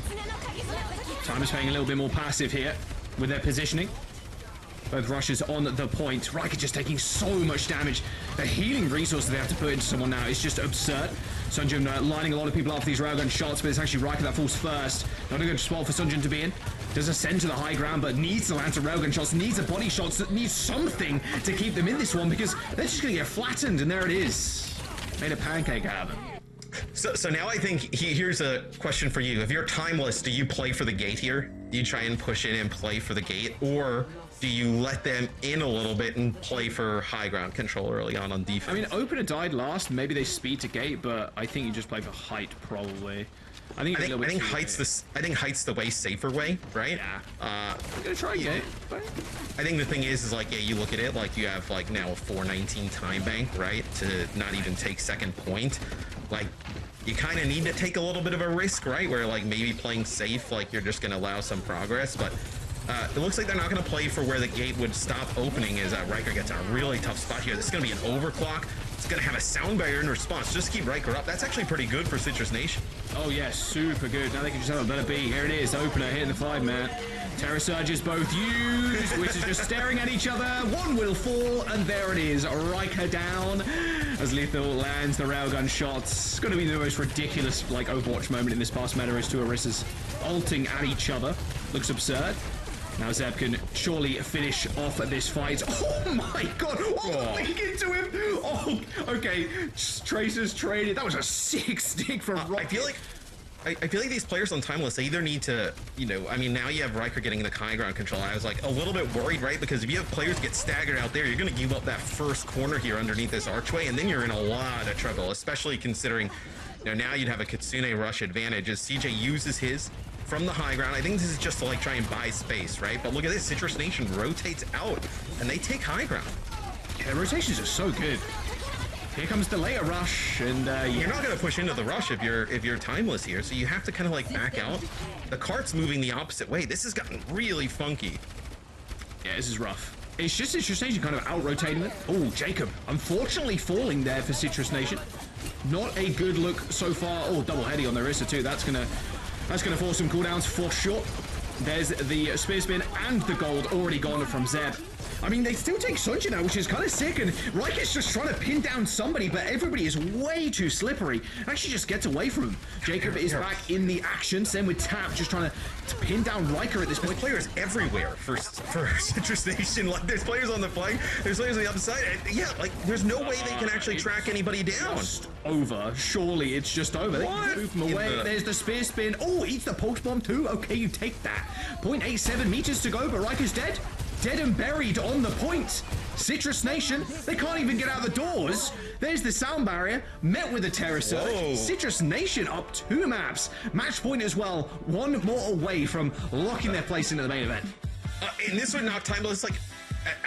Time is playing a little bit more passive here with their positioning. Both rushes on the point. Riker just taking so much damage. The healing resources they have to put into someone now is just absurd. Sunjin lining a lot of people up for these railgun shots, but it's actually Riker that falls first. Not a good spot for Sunjin to be in. Does ascend to the high ground, but needs to land some railgun shots, needs a body shots, that needs something to keep them in this one, because they're just going to get flattened, and there it is. Made a pancake out of them. So now I think here's a question for you. If you're Timeless, do you play for the gate here? Do you try and push in and play for the gate? Or do you let them in a little bit and play for high ground control early on defense? I mean, opener died last. Maybe they speed to gate, but I think you just play for height, probably. I think height's the way safer way, right? Yeah. I'm gonna try gate. I think the thing is like, yeah, you look at it like you have like now a 419 time bank, right? To not even take second point. Like, you kind of need to take a little bit of a risk, right? Where like maybe playing safe, like you're just gonna allow some progress, but it looks like they're not going to play for where the gate would stop opening as Riker gets a really tough spot here. This is going to be an overclock. It's going to have a sound barrier in response. Just keep Riker up. That's actually pretty good for Citrus Nation. Oh, yeah, super good. Now they can just have a better beat. Here it is. Opener hitting the 5-man. Terror Surges both used, which is just staring at each other. One will fall, and there it is. Riker down as Lethal lands the railgun shots. It's going to be the most ridiculous like Overwatch moment in this past meta is two Orisas ulting at each other. Looks absurd. Now Zeb can surely finish off this fight. Oh my god! Oh, link into him! Oh, okay. Tracers traded. That was a sick stick from Riker. I feel like these players on Timeless, they either need to, you know, I mean, now you have Riker getting the high ground control. I was like a little bit worried, right? Because if you have players get staggered out there, you're going to give up that first corner here underneath this archway, and then you're in a lot of trouble, especially considering, you know, now you'd have a Kitsune rush advantage as CJ uses his from the high ground. I think this is just to like try and buy space, right? But look at this, Citrus Nation rotates out and they take high ground. Yeah, rotations are so good. Here comes the layer rush, and you're not going to push into the rush if you're Timeless here, so you have to kind of like back out. The cart's moving the opposite way. This has gotten really funky. Yeah, this is rough. It's just Citrus Nation kind of out-rotating it. Oh, Jacob, unfortunately falling there for Citrus Nation. Not a good look so far. Oh, double heady on the Orisa too. That's gonna force some cooldowns for sure. There's the spear spin and the gold already gone from Zeb. I mean, they still take Sunjin now, which is kind of sick, and Riker's just trying to pin down somebody, but everybody is way too slippery. Actually just gets away from him. Jacob is back in the action, same with Tap, just trying to pin down Riker at this point. There's players everywhere for Citrus Nation. Like, there's players on the flank, there's players on the other side. Yeah, like, there's no way they can actually track anybody down. Just over. Surely it's just over. They can move him away. There's the spear spin. Oh, eats the pulse bomb too. Okay, you take that. 0.87 meters to go, but Riker's dead. dead and buried on the point. Citrus Nation, they can't even get out the doors. There's the sound barrier, met with a terror surge. Whoa. Citrus Nation up 2 maps. Match point as well, 1 more away from locking their place into the main event. And this would knock Timeless like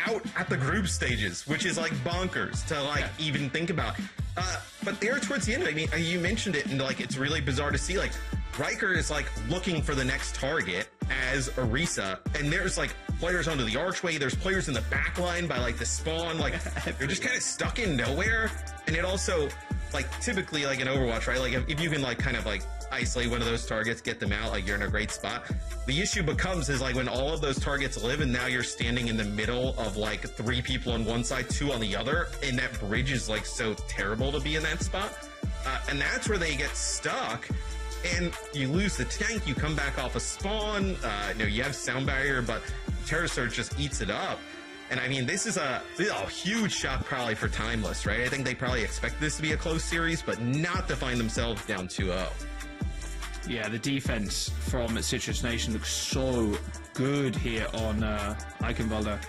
out at the group stages, which is like bonkers to like even think about. But there towards the end, I mean, you mentioned it, and like it's really bizarre to see like Riker is like looking for the next target as Orisa, and there's like players onto the archway, there's players in the back line by like the spawn, like they're just kind of stuck in nowhere. And it also, like typically like in Overwatch, right, like if you can like kind of like isolate one of those targets, get them out, like you're in a great spot. The issue becomes is like when all of those targets live and now you're standing in the middle of like 3 people on one side, 2 on the other, and that bridge is like so terrible to be in that spot. And that's where they get stuck. And you lose the tank, you come back off a spawn, you have sound barrier, but Terror Surge just eats it up. And I mean, this is a huge shock probably for Timeless, right? I think they probably expect this to be a close series, but not to find themselves down 2-0. Yeah, the defense from Citrus Nation looks so good here on Eichenwalder.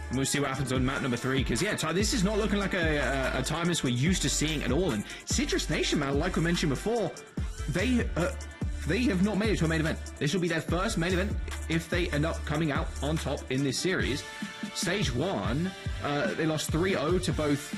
And we'll see what happens on map number 3, because, yeah, this is not looking like a Timeless we're used to seeing at all. And Citrus Nation, man, like we mentioned before, they have not made it to a main event. This will be their first main event if they end up coming out on top in this series. Stage 1, they lost 3-0 to both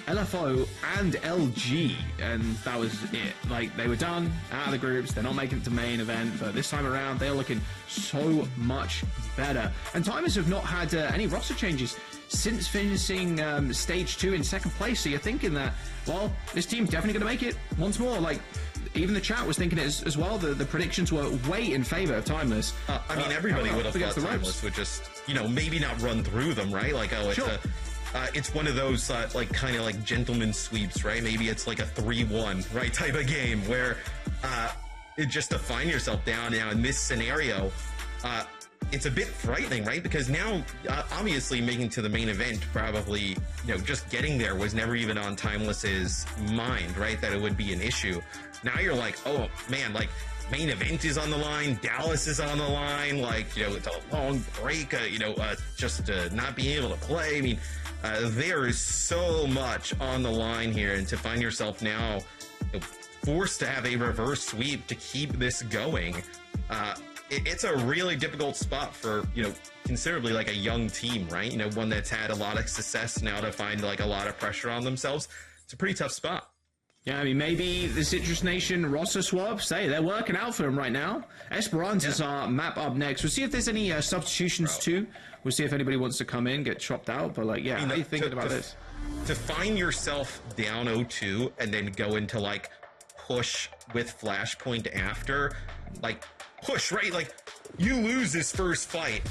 LFO and LG, and that was it. Like, they were done, out of the groups, they're not making it to main event, but this time around, they're looking so much better. And Timers have not had any roster changes since finishing Stage 2 in 2nd place, so you're thinking that, well, this team's definitely going to make it once more. Like, even the chat was thinking it as well. The predictions were way in favor of Timeless. I mean, everybody would have thought Timeless would just, maybe not run through them, right? Like, it's one of those like kind of like gentleman sweeps, right? Maybe it's like a 3-1, right, type of game where just to find yourself down now in this scenario, it's a bit frightening, right? Because now, obviously, making to the main event, probably, just getting there was never even on Timeless's mind, right? That it would be an issue. Now you're like, oh man, like main event is on the line, Dallas is on the line, like, it's a long break, just not being able to play. I mean, there is so much on the line here, and to find yourself now forced to have a reverse sweep to keep this going, it's a really difficult spot for, considerably like a young team, right? One that's had a lot of success now to find like a lot of pressure on themselves. It's a pretty tough spot. Yeah, I mean, maybe the Citrus Nation roster swaps, they're working out for them right now. Esperanza's our map up next. We'll see if there's any substitutions too. We'll see if anybody wants to come in, get chopped out. But, like, yeah, how are you thinking about this? To find yourself down 0-2 and then go into, like, push with Flashpoint after, like, push, right? Like, you lose this first fight,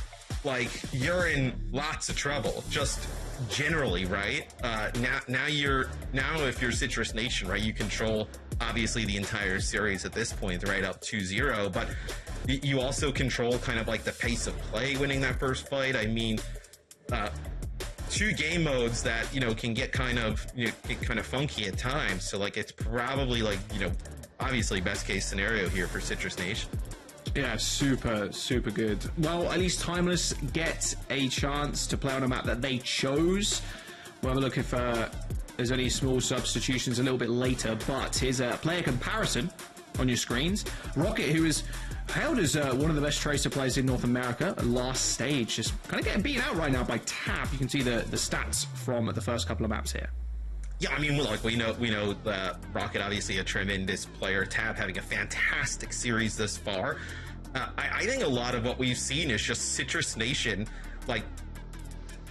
like, you're in lots of trouble. Just generally, right? Now if you're Citrus Nation, right, you control obviously the entire series at this point, right, up 2-0, but you also control kind of like the pace of play winning that first fight. I mean, 2 game modes that can get kind of funky at times, so like it's probably like obviously best case scenario here for Citrus Nation. Yeah, super, super good. Well, at least Timeless gets a chance to play on a map that they chose. We'll have a look if there's any small substitutions a little bit later, but here's a player comparison on your screens. Rocket, who is hailed as one of the best Tracer players in North America, last stage, just kind of getting beaten out right now by Tab. You can see the stats from the first couple of maps here. Yeah, I mean, like we know Rocket, obviously a tremendous player. Tab having a fantastic series thus far. I think a lot of what we've seen is just Citrus Nation, like,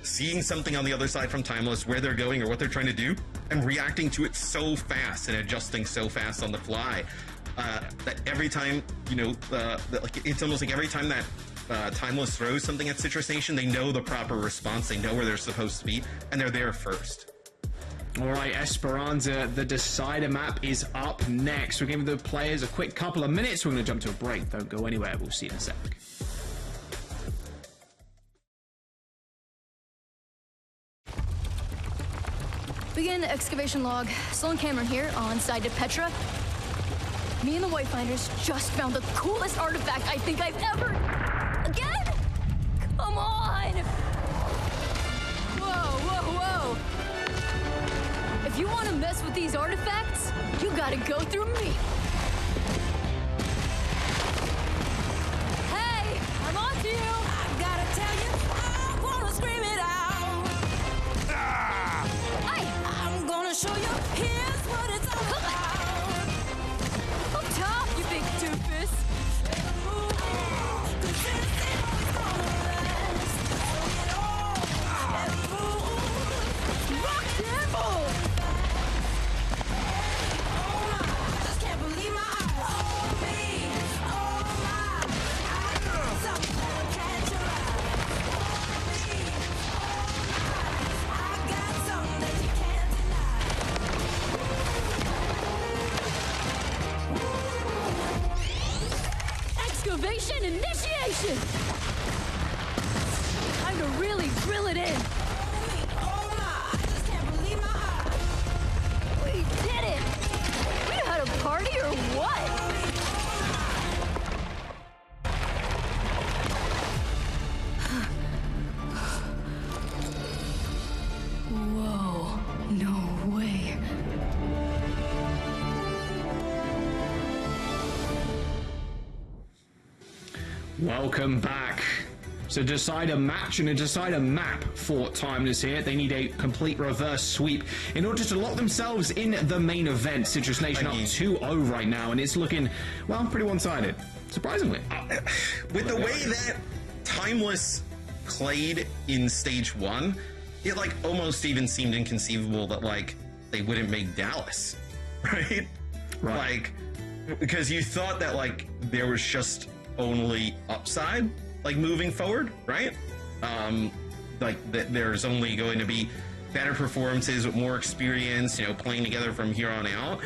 seeing something on the other side from Timeless, where they're going or what they're trying to do, and reacting to it so fast and adjusting so fast on the fly, that every time, like, it's almost like every time that Timeless throws something at Citrus Nation, they know the proper response, they know where they're supposed to be, and they're there first. All right, Esperanza, the decider map is up next. We're giving the players a quick couple of minutes. We're going to jump to a break. Don't go anywhere. We'll see you in a sec. Begin excavation log. Sloan Cameron here on side to Petra. Me and the Whitefinders just found the coolest artifact I think I've ever... Again? Come on! If you want to mess with these artifacts, you gotta go through me. Hey, I'm on to you. I gotta tell you, I wanna scream it out. Hey, I'm gonna show you, here's what it's all about. Up top, you big doofus. Rock and roll. Excavation initiation! Time to really drill it in. We did it! We had a party or what? Whoa, no way. Welcome back. So decide a match and decide a map for Timeless here. They need a complete reverse sweep in order to lock themselves in the main event. Citrus Nation up 2-0 right now, and it's looking, well, pretty one-sided, surprisingly. With the way that Timeless played in stage 1, it like almost even seemed inconceivable that like they wouldn't make Dallas, right? Like, because you thought that like there was just only upside like moving forward, right? Like that there's only going to be better performances with more experience, you know, playing together from here on out.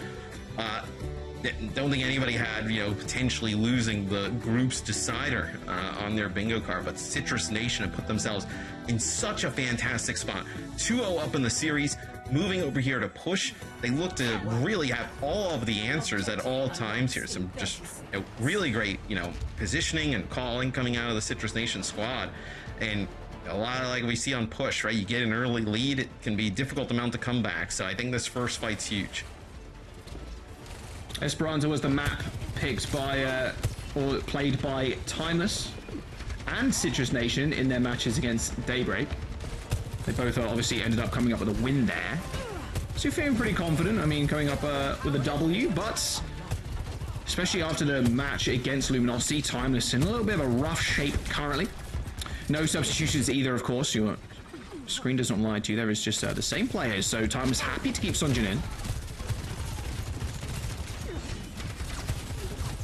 Don't think anybody had, you know, potentially losing the group's decider on their bingo card, but Citrus Nation have put themselves in such a fantastic spot. 2-0 up in the series, moving over here to push. They look to really have all of the answers at all times here. Some just, you know, really great, you know, positioning and calling coming out of the Citrus Nation squad. And a lot of like we see on push, right? You get an early lead, it can be difficult to mount the comeback. So I think this first fight's huge. Esperanza was the map picked by, or played by Timeless and Citrus Nation in their matches against Daybreak. They both obviously ended up coming up with a win there. So you're feeling pretty confident, I mean, coming up with a W, but especially after the match against Luminosity, Timeless in a little bit of a rough shape currently. No substitutions either, of course. Your screen does not lie to you. There is just the same players, so Timeless happy to keep Sunjin in.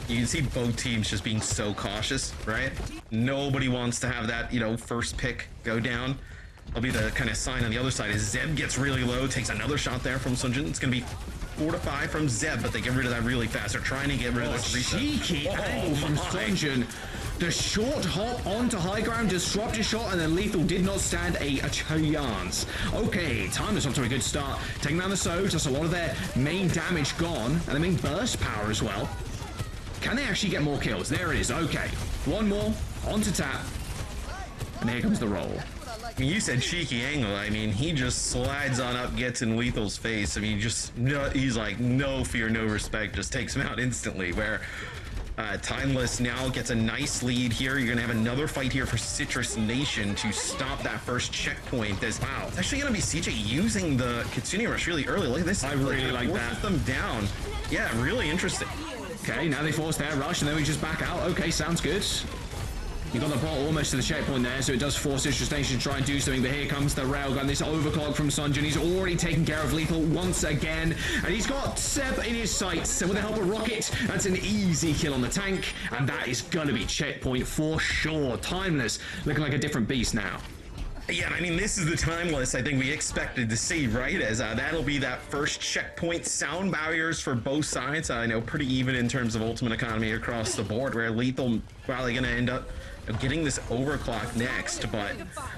You can see both teams just being so cautious, right? Nobody wants to have that, you know, first pick go down. That'll be the kind of sign on the other side as Zeb gets really low, takes another shot there from Sunjin. It's going to be 4 to 5 from Zeb, but they get rid of that really fast. They're trying to get rid of this reset. Cheeky angle from Sunjin. The short hop onto high ground, disruptive shot, and then Lethal did not stand a chance. Okay, Timeless off to a good start. Taking down the Sodes, that's a lot of their main damage gone, and the main burst power as well. Can they actually get more kills? There it is. Okay. One more. Onto tap. And here comes the roll. I mean, you said cheeky angle. I mean, he just slides on up, gets in Lethal's face. I mean, he's like, no fear, no respect, just takes him out instantly. Where Timeless now gets a nice lead here. You're going to have another fight here for Citrus Nation to stop that first checkpoint. Wow. It's actually going to be CJ using the Kitsune Rush really early. Look at this. I really like that. Them down. Yeah, really interesting. Okay, now they force their rush, and then we just back out. Okay, sounds good. You got the ball almost to the checkpoint there, so it does force Citrus Nation to try and do something, but here comes the railgun. This overclock from Sunjin. He's already taken care of Lethal once again, and he's got Seb in his sights. So with the help of Rocket, that's an easy kill on the tank, and that is going to be checkpoint for sure. Timeless looking like a different beast now. Yeah, I mean, this is the Timeless I think we expected to see, right? As that'll be that first checkpoint. Sound barriers for both sides. I know pretty even in terms of ultimate economy across the board, where Lethal probably going to end up getting this overclock next. But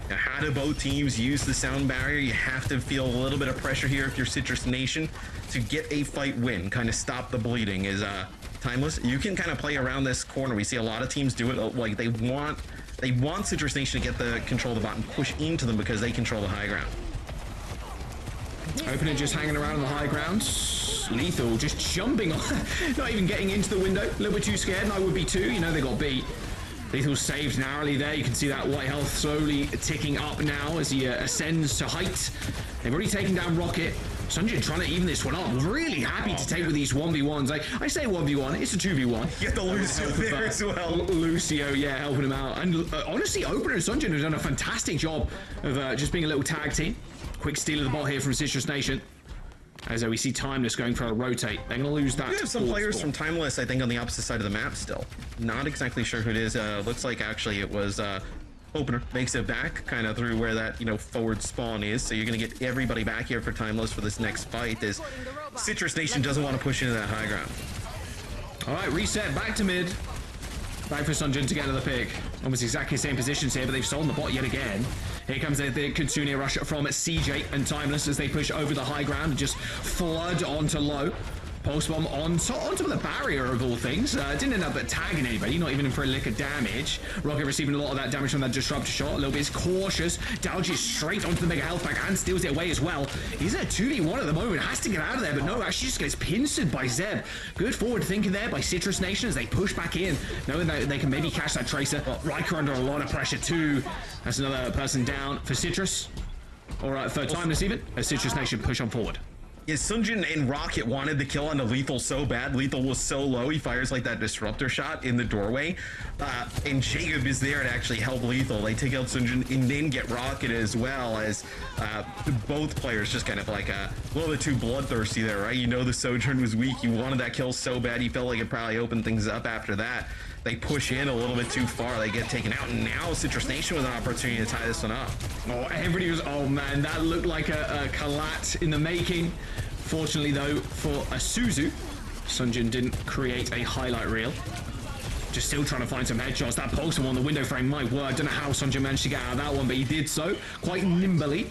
how do both teams use the sound barrier? You have to feel a little bit of pressure here if you're Citrus Nation to get a fight win, kind of stop the bleeding. Is Timeless, you can kind of play around this corner. We see a lot of teams do it. Like they want Citrus Nation to get the control of the bot and push into them because they control the high ground. Opener just hanging around on the high ground. Lethal just jumping on, not even getting into the window. A little bit too scared, and I would be too. You know they got beat. Lethal saved narrowly there. You can see that white health slowly ticking up now as he ascends to height. They've already taken down Rocket. Sunjin trying to even this one up. Really happy to take with these 1v1s. Like, I say 1v1, it's a 2v1. Get the Lucio there as well. Lucio, yeah, helping him out. And honestly, Opener and Sunjin have done a fantastic job of just being a little tag team. Quick steal of the ball here from Citrus Nation. As we see Timeless going for a rotate. They're going to lose that. We have some players from Timeless, I think, on the opposite side of the map still. Not exactly sure who it is. Looks like actually it was Opener. Makes it back kind of through where that, forward spawn is. So you're going to get everybody back here for Timeless for this next fight as Citrus Nation doesn't want to push into that high ground. All right, reset. Back to mid. Back for Sunjin to get to the pick. Almost exactly the same positions here, but they've stolen the bot yet again. Here comes the Kitsune rush from CJ and Timeless as they push over the high ground and just flood onto low. Pulse bomb on top of the barrier of all things. Didn't end up tagging anybody, not even for a lick of damage. Rocket receiving a lot of that damage from that disruptor shot. A little bit cautious. Dodges straight onto the mega health pack and steals it away as well. He's in a 2v1 at the moment. Has to get out of there, but no, actually just gets pincered by Zeb. Good forward thinking there by Citrus Nation as they push back in, knowing that they can maybe catch that Tracer. But Riker under a lot of pressure too. That's another person down for Citrus. Or for Timeless even, as Citrus Nation push on forward. Yeah, Sunjin and Rocket wanted the kill on the Lethal so bad. Lethal was so low, he fires like that disruptor shot in the doorway. And Jacob is there to actually help Lethal. They take out Sunjin and then get Rocket as well, as both players just kind of like a little bit too bloodthirsty there, right? You know the Sojourn was weak. You wanted that kill so bad. You felt like it probably opened things up after that. They push in a little bit too far. They get taken out. And now Citrus Nation with an opportunity to tie this one up. Oh, everybody was, oh man, that looked like a collat in the making. Fortunately though, for Isuzu, Sunjin didn't create a highlight reel. Just still trying to find some headshots. That pulse on the window frame, my word. Don't know how Sunjin managed to get out of that one, but he did so quite nimbly.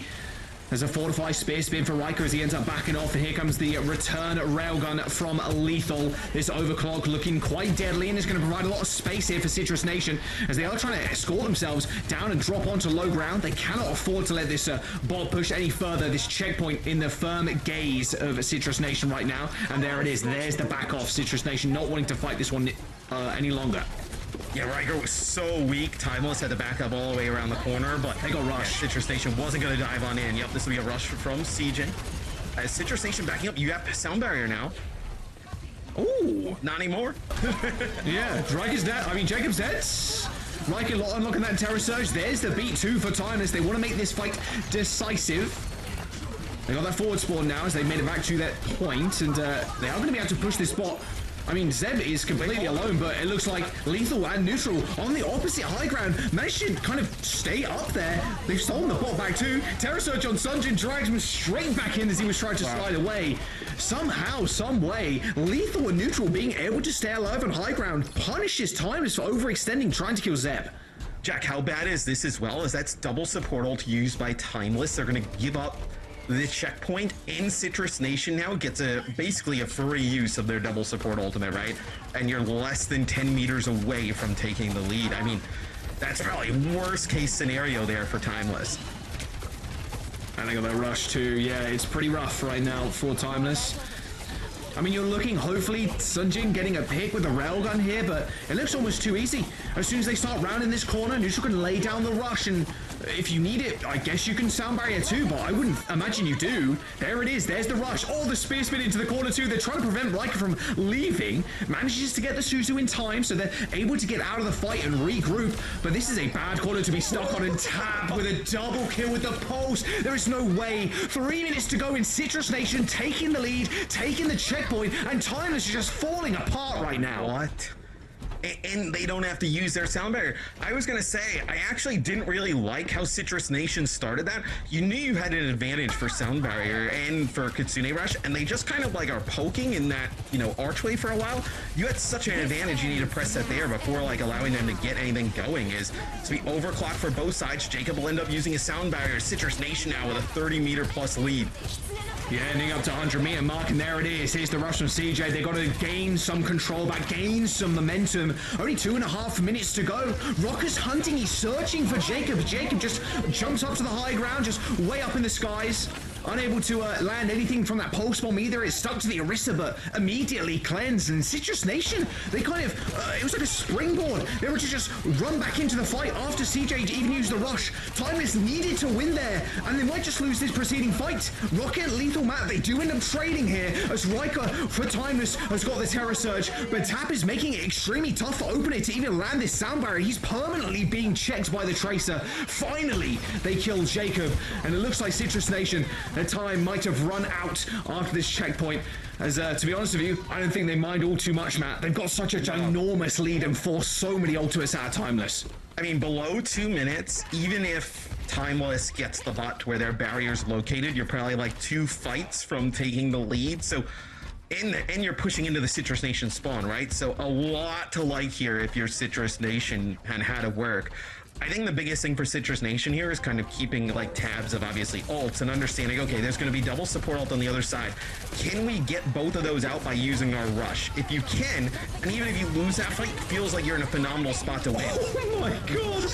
There's a fortify spear spin for Riker as he ends up backing off, and here comes the return railgun from Lethal. This overclock looking quite deadly, and it's going to provide a lot of space here for Citrus Nation as they are trying to escort themselves down and drop onto low ground. They cannot afford to let this bot push any further. This checkpoint in the firm gaze of Citrus Nation right now, and there it is. There's the back off. Citrus Nation not wanting to fight this one any longer. Yeah, Riker was so weak. Timeless had to back up all the way around the corner, but they got rushed. Yeah, Citrus Nation wasn't going to dive on in. Yep, this will be a rush from CJ. As Citrus Nation backing up, you have sound barrier now. Oh, not anymore. Yeah, Riker's dead. I mean, Jacob's dead. Riker unlocking that Terror Surge. There's the beat 2 for Timeless. They want to make this fight decisive. They got that forward spawn now as they made it back to that point, and they are going to be able to push this spot. I mean, Zeb is completely alone, but it looks like Lethal and Neutral on the opposite high ground managed to kind of stay up there. They've stolen the bot back too. Terror Surge on Sunjin drags him straight back in as he was trying to slide away. Somehow, some way, Lethal and Neutral being able to stay alive on high ground punishes Timeless for overextending, trying to kill Zeb. Jack, how bad is this as well? As that's double support ult used by Timeless. They're going to give up the checkpoint, and Citrus Nation now gets basically a free use of their double support ultimate, right? And you're less than 10 meters away from taking the lead. I mean, that's probably worst case scenario there for Timeless. And they got that rush too. Yeah, it's pretty rough right now for Timeless. I mean, you're looking, hopefully, Sunjin getting a pick with a railgun here, but it looks almost too easy. As soon as they start rounding this corner, Neutral can lay down the rush, and if you need it, I guess you can sound barrier too, but I wouldn't imagine you do. There it is, there's the rush. Oh, the spear spin into the corner too. They're trying to prevent Riker from leaving. Manages to get the Suzu in time, so they're able to get out of the fight and regroup, but this is a bad corner to be stuck on and tapped with a double kill with the pulse. There is no way. 3 minutes to go in Citrus Nation, taking the lead, taking the checkpoint, and Timeless is just falling apart right now. What? And they don't have to use their sound barrier. I was going to say, I actually didn't really like how Citrus Nation started that. You knew you had an advantage for sound barrier and for Kitsune Rush, and they just kind of like are poking in that, archway for a while. You had such an advantage, you need to press that there before like allowing them to get anything going. Is to be overclocked for both sides. Jacob will end up using a sound barrier. Citrus Nation now with a 30-meter plus lead. Yeah, ending up to 100-meter mark, and there it is. Here's the rush from CJ. They've got to gain some control back, gain some momentum. Only 2.5 minutes to go. Rocker's hunting. He's searching for Jacob. Jacob just jumps up to the high ground, just way up in the skies. unable to land anything from that pulse bomb either. It's stuck to the Orisa, but immediately cleansed. And Citrus Nation, they kind of, it was like a springboard. They were to just run back into the fight after CJ even used the rush. Timeless needed to win there, and they might just lose this preceding fight. Rocket, Lethal, Matt, they do end up trading here as Riker for Timeless has got the Terror Surge, but Tap is making it extremely tough for Opener to even land this sound barrier. He's permanently being checked by the Tracer. Finally, they kill Jacob, and it looks like Citrus Nation, their time might have run out after this checkpoint. As to be honest with you, I don't think they mind all too much, Matt. They've got such a ginormous lead and force so many ultimates out of Timeless. I mean, below 2 minutes, even if Timeless gets the bot to where their barrier's located, you're probably like 2 fights from taking the lead. So, and you're pushing into the Citrus Nation spawn, right? So a lot to like here if you're Citrus Nation and how to work. I think the biggest thing for Citrus Nation here is kind of keeping like tabs of obviously ults and understanding, okay, there's going to be double support ult on the other side. Can we get both of those out by using our rush? If you can, and even if you lose that fight, it feels like you're in a phenomenal spot to win. Oh my god!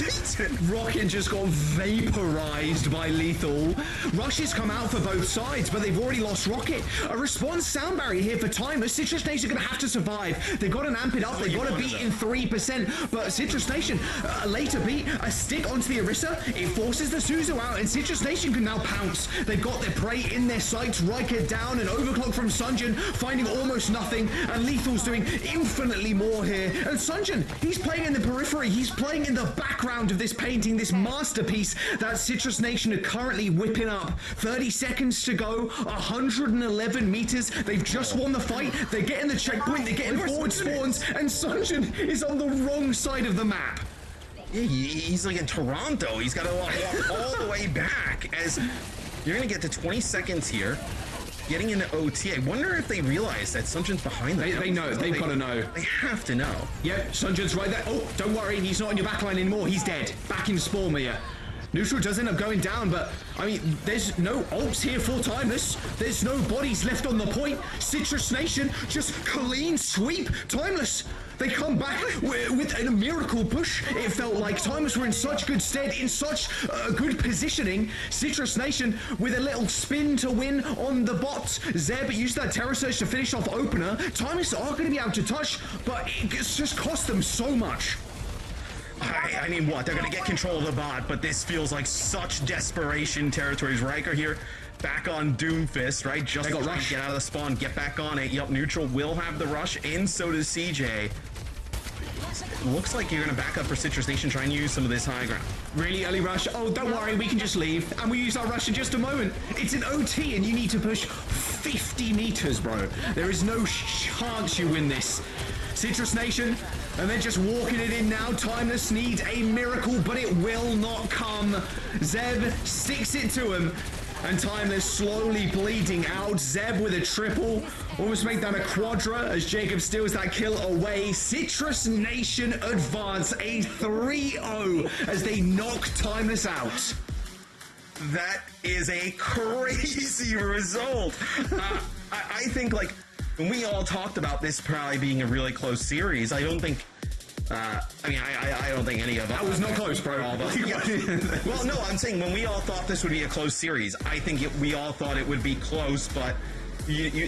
Rocket just got vaporized by Lethal. Rushes come out for both sides, but they've already lost Rocket. A response sound barrier here for Timeless. Citrus Nation are going to have to survive. They've got to amp it up. They've got to beat in 3%. But Citrus Nation, later beat a stick onto the Orisa. It forces the Suzu out, and Citrus Nation can now pounce. They've got their prey in their sights. Riker down, and overclock from Sunjin, finding almost nothing, and Lethal's doing infinitely more here. And Sunjin, he's playing in the periphery. He's playing in the background of this painting, this masterpiece that Citrus Nation are currently whipping up. 30 seconds to go, 111 meters. They've just won the fight. They're getting the checkpoint. They're getting forward spawns, and Sunjin is on the wrong side of the map. Yeah, he's like in Toronto. He's got to walk all the way back. As you're going to get to 20 seconds here, getting into OT. I wonder if they realize that Sunjin's behind them. They know. They've got to know. They have to know. Yep, Sunjin's right there. Oh, don't worry. He's not on your backline anymore. He's dead. Back in spawn with you. Neutral does end up going down, but I mean, there's no ults here for Timeless. There's no bodies left on the point. Citrus Nation just clean sweep. Timeless, they come back with a miracle push. It felt like Timeless were in such good stead, in such good positioning. Citrus Nation with a little spin to win on the bot. Zeb used that Terror Surge to finish off Opener. Timeless are going to be able to touch, but it's just cost them so much. I mean, what? They're going to get control of the bot, but this feels like such desperation territories. Riker here, back on Doomfist, right? Just to try to get out of the spawn, get back on it. Yup, Neutral will have the rush, and so does CJ. Looks like you're going to back up for Citrus Nation, try and use some of this high ground. Really early rush. Oh, don't worry, we can just leave. And we use our rush in just a moment. It's an OT, and you need to push 50 meters, bro. There is no chance you win this. Citrus Nation, and they're just walking it in now. Timeless needs a miracle, but it will not come. Zeb sticks it to him, and Timeless slowly bleeding out. Zeb with a triple, almost make that a quadra as Jacob steals that kill away. Citrus Nation advance a 3-0 as they knock Timeless out. That is a crazy result. I think, like, when we all talked about this probably being a really close series, I don't think, I don't think any of us... That was not close, bro. Well, no, I'm saying when we all thought this would be a close series, I think we all thought it would be close, but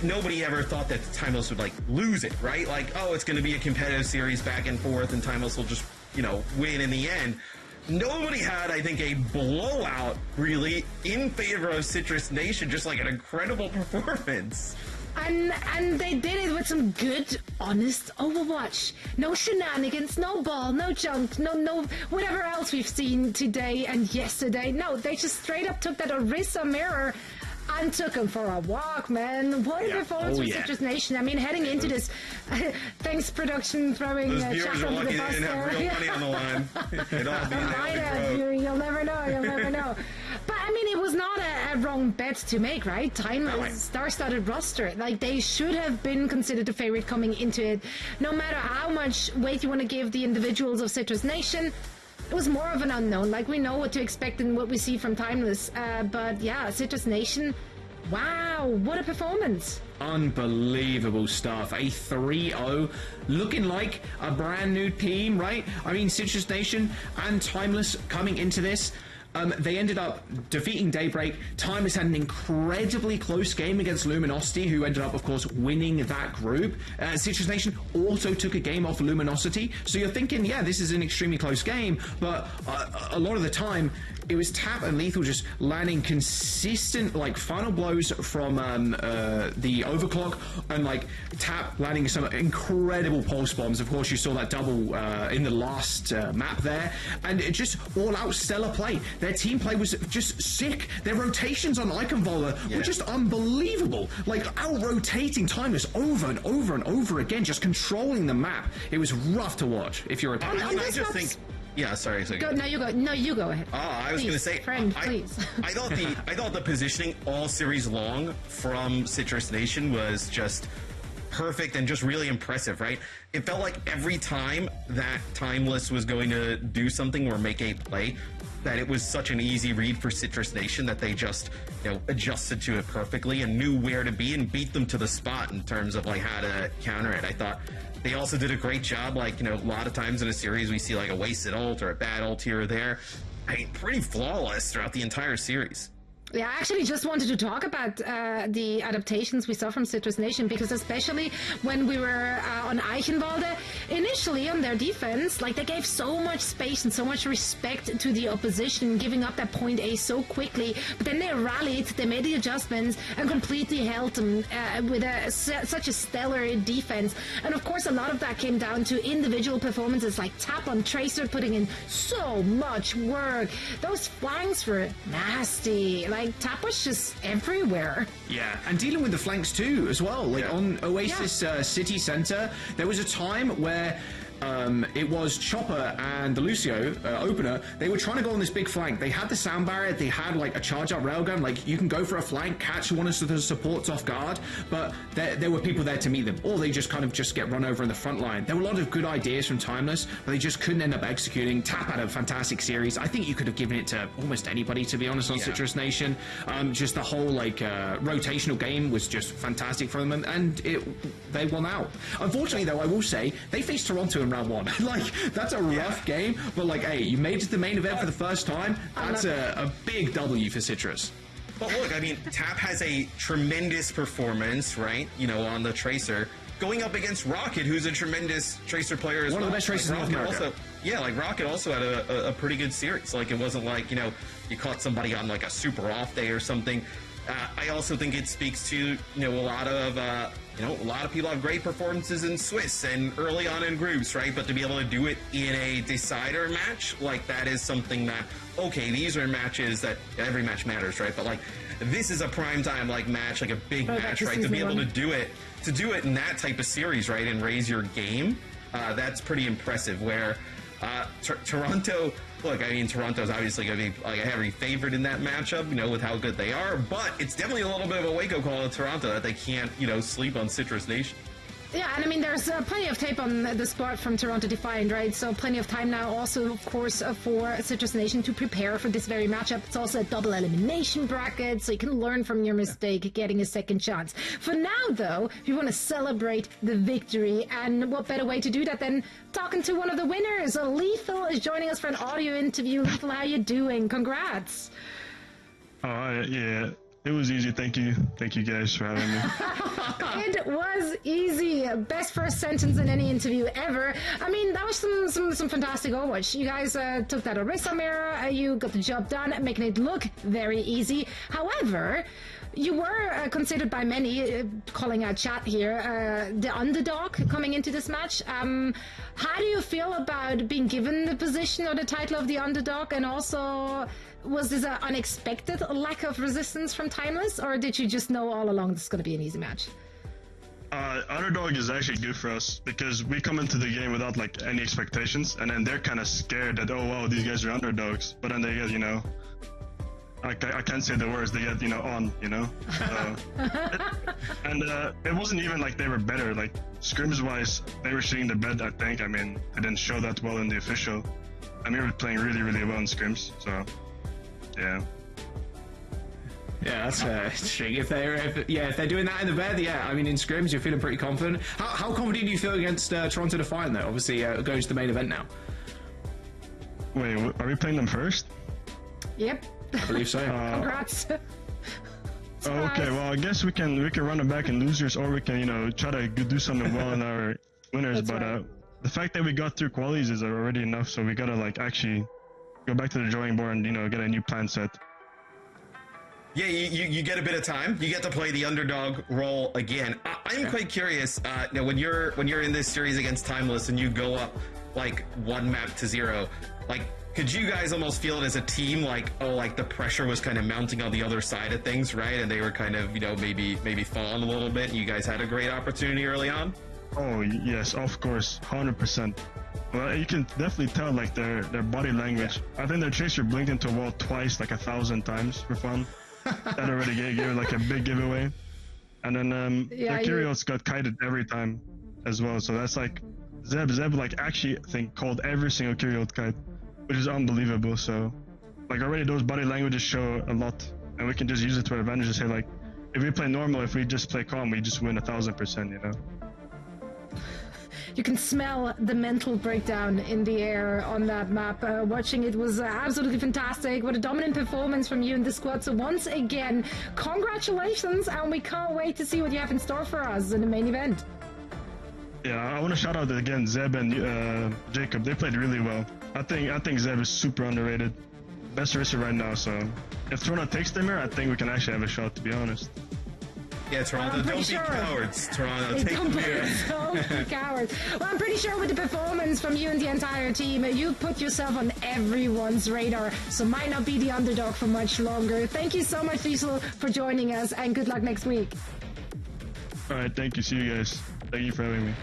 nobody ever thought that Timeless would, like, lose it, right? Like, oh, it's going to be a competitive series back and forth, and Timeless will just, win in the end. Nobody had, I think, a blowout, really, in favor of Citrus Nation, just like an incredible performance. And they did it with some good, honest Overwatch. No shenanigans, no ball, no junk, no whatever else we've seen today and yesterday. No, they just straight up took that Orisa mirror and took him for a walk, man. What a performance from Citrus Nation. I mean, heading into this, thanks production throwing chat under the bus there. Real money on the line. You'll never know. But I mean, it was not a wrong bet to make, right? Timeless star-studded roster. Like, they should have been considered a favorite coming into it. No matter how much weight you want to give the individuals of Citrus Nation, it was more of an unknown. Like, we know what to expect and what we see from Timeless. But yeah, Citrus Nation, wow, what a performance. Unbelievable stuff. A 3-0, looking like a brand new team, right? I mean, Citrus Nation and Timeless coming into this. They ended up defeating Daybreak. Timeless had an incredibly close game against Luminosity, who ended up, of course, winning that group. Citrus Nation also took a game off Luminosity. So you're thinking, yeah, this is an extremely close game, but a lot of the time, it was Tap and Lethal just landing consistent, like, final blows from the overclock, and, like, Tap landing some incredible pulse bombs. Of course, you saw that double in the last map there, and it just all-out stellar play. Their team play was just sick. Their rotations on Iconvola were just unbelievable. Like, out-rotating Timeless over and over and over again, just controlling the map. It was rough to watch if you're a I just think... Yeah, sorry. Go, no, you go. No, you go ahead. Oh, I was going to say, friend, please. I thought the positioning all series long from Citrus Nation was just perfect and just really impressive, right? It felt like every time that Timeless was going to do something or make a play, that it was such an easy read for Citrus Nation that they just, adjusted to it perfectly and knew where to be and beat them to the spot in terms of, like, how to counter it. I thought they also did a great job, like, a lot of times in a series we see, like, a wasted ult or a bad ult here or there. I mean, pretty flawless throughout the entire series. Yeah, I actually just wanted to talk about the adaptations we saw from Citrus Nation, because especially when we were on Eichenwalde, initially on their defense, like, they gave so much space and so much respect to the opposition, giving up that point A so quickly, but then they rallied, they made the adjustments, and completely held them with such a stellar defense. And of course, a lot of that came down to individual performances, like Tap on Tracer putting in so much work. Those flanks were nasty. Like, Tap was just everywhere. Yeah, and dealing with the flanks too, as well. Like, on Oasis City Center, there was a time where it was Chopper and the Lucio opener. They were trying to go on this big flank. They had the sound barrier. They had, like, a charge-up railgun. Like, you can go for a flank, catch one of the supports off guard, but there were people there to meet them. Or they just kind of get run over in the front line. There were a lot of good ideas from Timeless, but they just couldn't end up executing. Tap had a fantastic series. I think you could have given it to almost anybody, to be honest, on Citrus Nation. Just the whole, like, rotational game was just fantastic for them, and they won out. Unfortunately, though, I will say, they faced Toronto in round one. Like, that's a rough game, but, like, hey, you made it to the main event for the first time. That's a big W for Citrus. But look, I mean, Tap has a tremendous performance, right? On the Tracer, going up against Rocket, who's a tremendous Tracer player as well. One of the best Tracers in North America. Like, Rocket also had a pretty good series. Like, it wasn't like, you caught somebody on, like, a super off day or something. I also think it speaks to, a lot of people have great performances in Swiss and early on in groups, right? But to be able to do it in a decider match, like, that is something that, okay, these are matches that every match matters, right? But, like, this is a prime time, like, match, like a big match, right? To be able to do it in that type of series, right? And raise your game, that's pretty impressive. Where Toronto, look, I mean, Toronto's obviously going to be, like, a heavy favorite in that matchup, with how good they are, but it's definitely a little bit of a wake-up call to Toronto that they can't, sleep on Citrus Nation. Yeah, and I mean, there's plenty of tape on the squad from Toronto Defiant, right? So plenty of time now also, of course, for Citrus Nation to prepare for this very matchup. It's also a double elimination bracket, so you can learn from your mistake, getting a second chance. For now, though, we want to celebrate the victory, and what better way to do that than talking to one of the winners? Lethal is joining us for an audio interview. Lethal, how you doing? Congrats. Yeah. It was easy. Thank you guys for having me. It was easy. Best first sentence in any interview ever. I mean, that was some fantastic Overwatch. You guys took that Orisa mirror. You got the job done, making it look very easy. However, you were considered by many, calling out chat here, the underdog coming into this match. How do you feel about being given the position or the title of the underdog? And also, was this an unexpected lack of resistance from Timeless, or did you just know all along this is going to be an easy match? Underdog is actually good for us because we come into the game without, like, any expectations, and then they're kind of scared that, oh wow, these guys are underdogs, but then they get, I can't say the words, they get, on. And it wasn't even like they were better, like, scrims wise, they were shooting the bed, I think. I mean, they didn't show that well in the official. I mean, we were playing really, really well in scrims, so yeah. Yeah, that's interesting. If they're doing that in the bed, yeah, I mean, in scrims, you're feeling pretty confident. How confident do you feel against Toronto Defiant, though? Obviously, going to the main event now. Wait, are we playing them first? Yep. I believe so. Congrats. Okay, well, I guess we can run it back in losers, or we can, try to do something well in our winners. That's but right. the fact that we got through qualies is already enough. So we gotta actually go back to the drawing board and get a new plan set. Yeah, you get a bit of time. You get to play the underdog role again. I'm quite curious. When you're in this series against Timeless and you go up 1-0, could you guys almost feel it as a team? The pressure was kind of mounting on the other side of things, right? And they were kind of maybe falling a little bit. And you guys had a great opportunity early on. Oh yes, of course, 100%. Well, you can definitely tell their body language. I think their chaser blinked into a wall twice, 1,000 times for fun. That already gave a big giveaway. And then their Kyrios got kited every time as well. So that's Zeb actually I think called every single Kyrios kite, which is unbelievable. So already those body languages show a lot, and we can just use it to our advantage to say if we play normal, if we just play calm, we just win 1,000%. You can smell the mental breakdown in the air on that map. Watching it was absolutely fantastic. What a dominant performance from you and the squad. So once again, congratulations, and we can't wait to see what you have in store for us in the main event. Yeah, I want to shout out again Zeb and Jacob. They played really well. I think Zeb is super underrated. Best racer right now. So if Toronto takes the mirror, I think we can actually have a shot, to be honest. Yeah, Toronto, don't be cowards. Toronto, take the mirror. Don't be cowards. Well, I'm pretty sure with the performance from you and the entire team, you put yourself on everyone's radar, so might not be the underdog for much longer. Thank you so much, Liesl, for joining us, and good luck next week. All right, thank you. See you guys. Thank you for having me.